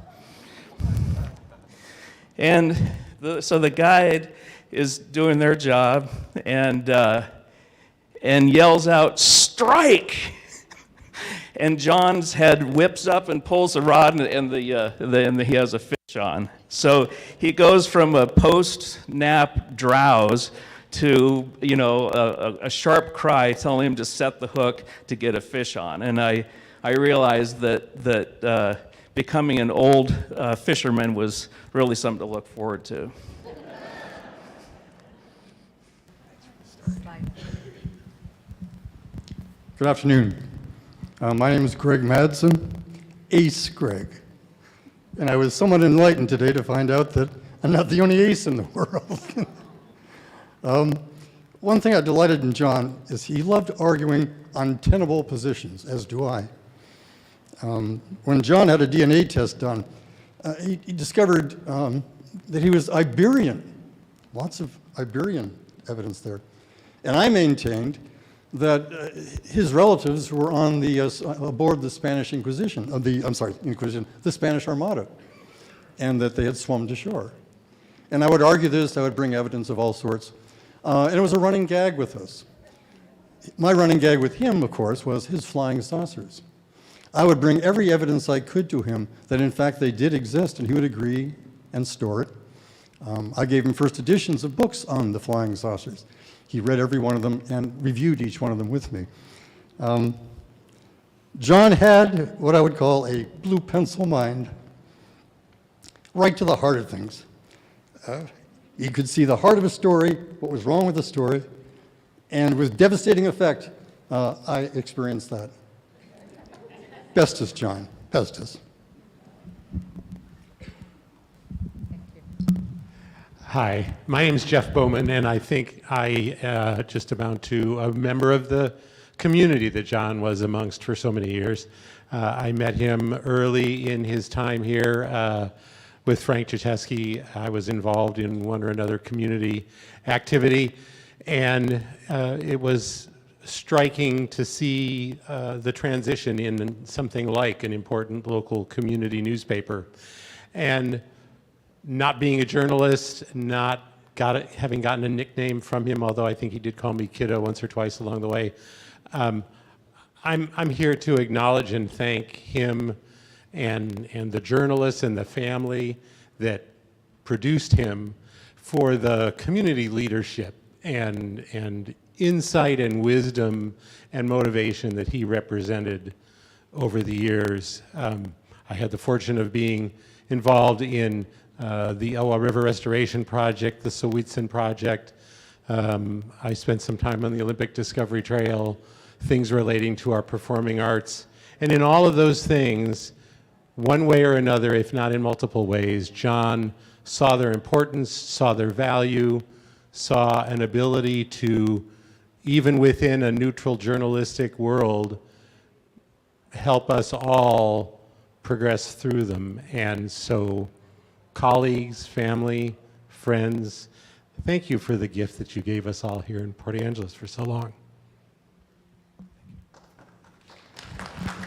and so the guide is doing their job and yells out, "Strike!" And John's head whips up and pulls the rod, and he has a fish on. So he goes from a post-nap drowse to a sharp cry telling him to set the hook to get a fish on. And I realized that becoming an old fisherman was really something to look forward to. Good afternoon. My name is Greg Madsen, Ace Greg. And I was somewhat enlightened today to find out that I'm not the only ace in the world. One thing I delighted in John is he loved arguing untenable positions, as do I. When John had a DNA test done, he discovered that he was Iberian. Lots of Iberian evidence there. And I maintained that his relatives were on aboard the Spanish Inquisition, the Spanish Armada, and that they had swum to shore. And I would argue this, I would bring evidence of all sorts, and it was a running gag with us. My running gag with him, of course, was his flying saucers. I would bring every evidence I could to him that in fact they did exist, and he would agree and store it. I gave him first editions of books on the flying saucers. He read every one of them and reviewed each one of them with me. John had what I would call a blue pencil mind, right to the heart of things. He could see the heart of a story, what was wrong with the story, and with devastating effect, I experienced that. Bestus, John, bestus. Hi, my name is Jeff Bowman, and I think I just amount to a member of the community that John was amongst for so many years. I met him early in his time here with Frank Jacheski. I was involved in one or another community activity, and it was striking to see the transition in something like an important local community newspaper. And not being a journalist, having gotten a nickname from him, although I think he did call me Kiddo once or twice along the way. I'm here to acknowledge and thank him and the journalists and the family that produced him for the community leadership and insight and wisdom and motivation that he represented over the years. I had the fortune of being involved in the Elwha River Restoration Project, the Sowetson Project. I spent some time on the Olympic Discovery Trail, things relating to our performing arts. And in all of those things, one way or another, if not in multiple ways, John saw their importance, saw their value, saw an ability to, even within a neutral journalistic world, help us all progress through them. And so, colleagues, family, friends, thank you for the gift that you gave us all here in Port Angeles for so long.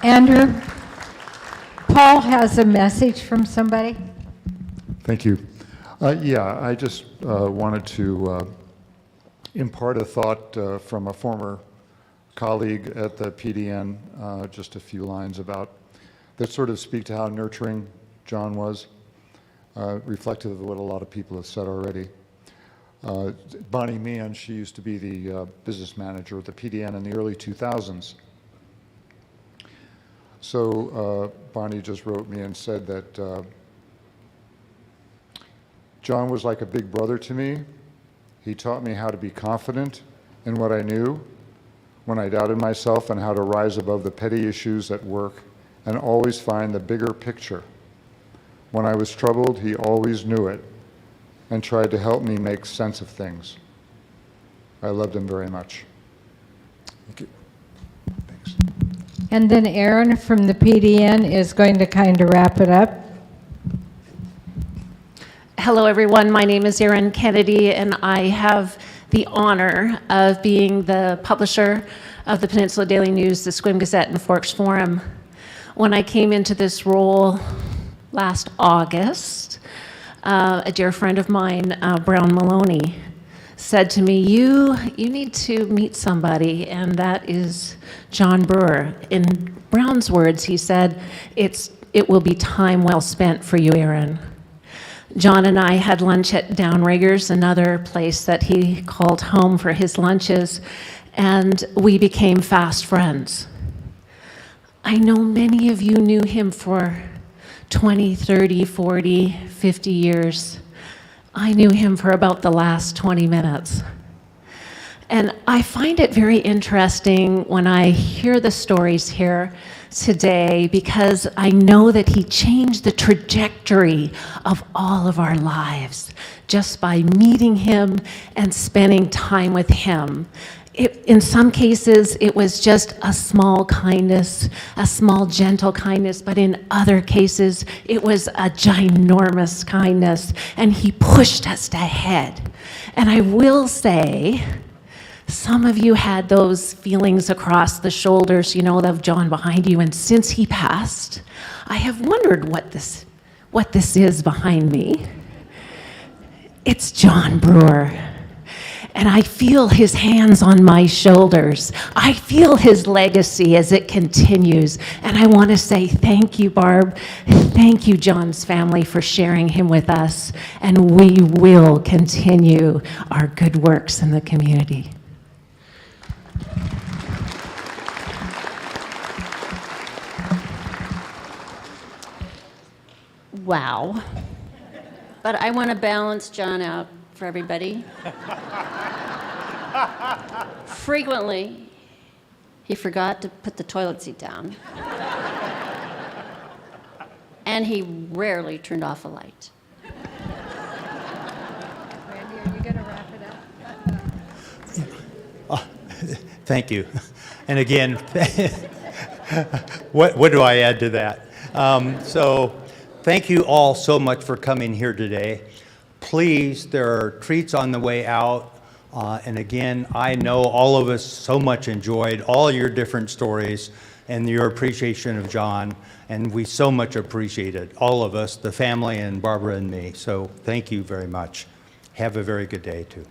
Andrew, Paul has a message from somebody. Thank you. Yeah, I just wanted to impart a thought from a former colleague at the PDN, just a few lines about that sort of speak to how nurturing John was, reflective of what a lot of people have said already. Bonnie Meehan, she used to be the business manager at the PDN in the early 2000s. So Bonnie just wrote me and said that John was like a big brother to me. He taught me how to be confident in what I knew when I doubted myself, and how to rise above the petty issues at work and always find the bigger picture. When I was troubled, he always knew it and tried to help me make sense of things. I loved him very much. Thank you. Thanks. And then Aaron from the PDN is going to kind of wrap it up. Hello, everyone. My name is Erin Kennedy, and I have the honor of being the publisher of the Peninsula Daily News, the Sequim Gazette, and Forks Forum. When I came into this role last August, a dear friend of mine, Brown Maloney, said to me, you need to meet somebody, and that is John Brewer. In Brown's words, he said, it will be time well spent for you, Erin. John and I had lunch at Downriggers, another place that he called home for his lunches, and we became fast friends. I know many of you knew him for 20, 30, 40, 50 years. I knew him for about the last 20 minutes. And I find it very interesting when I hear the stories here today, because I know that he changed the trajectory of all of our lives just by meeting him and spending time with him. In some cases, it was just a small kindness, a small gentle kindness, but in other cases, it was a ginormous kindness, and he pushed us ahead. And I will say, some of you had those feelings across the shoulders, of John behind you, and since he passed, I have wondered what this is behind me. It's John Brewer. And I feel his hands on my shoulders. I feel his legacy as it continues. And I want to say thank you, Barb. Thank you, John's family, for sharing him with us. And we will continue our good works in the community. Wow. But I want to balance John out for everybody. Frequently, he forgot to put the toilet seat down. And he rarely turned off a light. Randy, are you going to wrap it up? Thank you. And again, what do I add to that? So thank you all so much for coming here today. Please, there are treats on the way out. And again, I know all of us so much enjoyed all your different stories and your appreciation of John. And we so much appreciate it, all of us, the family and Barbara and me. So thank you very much. Have a very good day, too.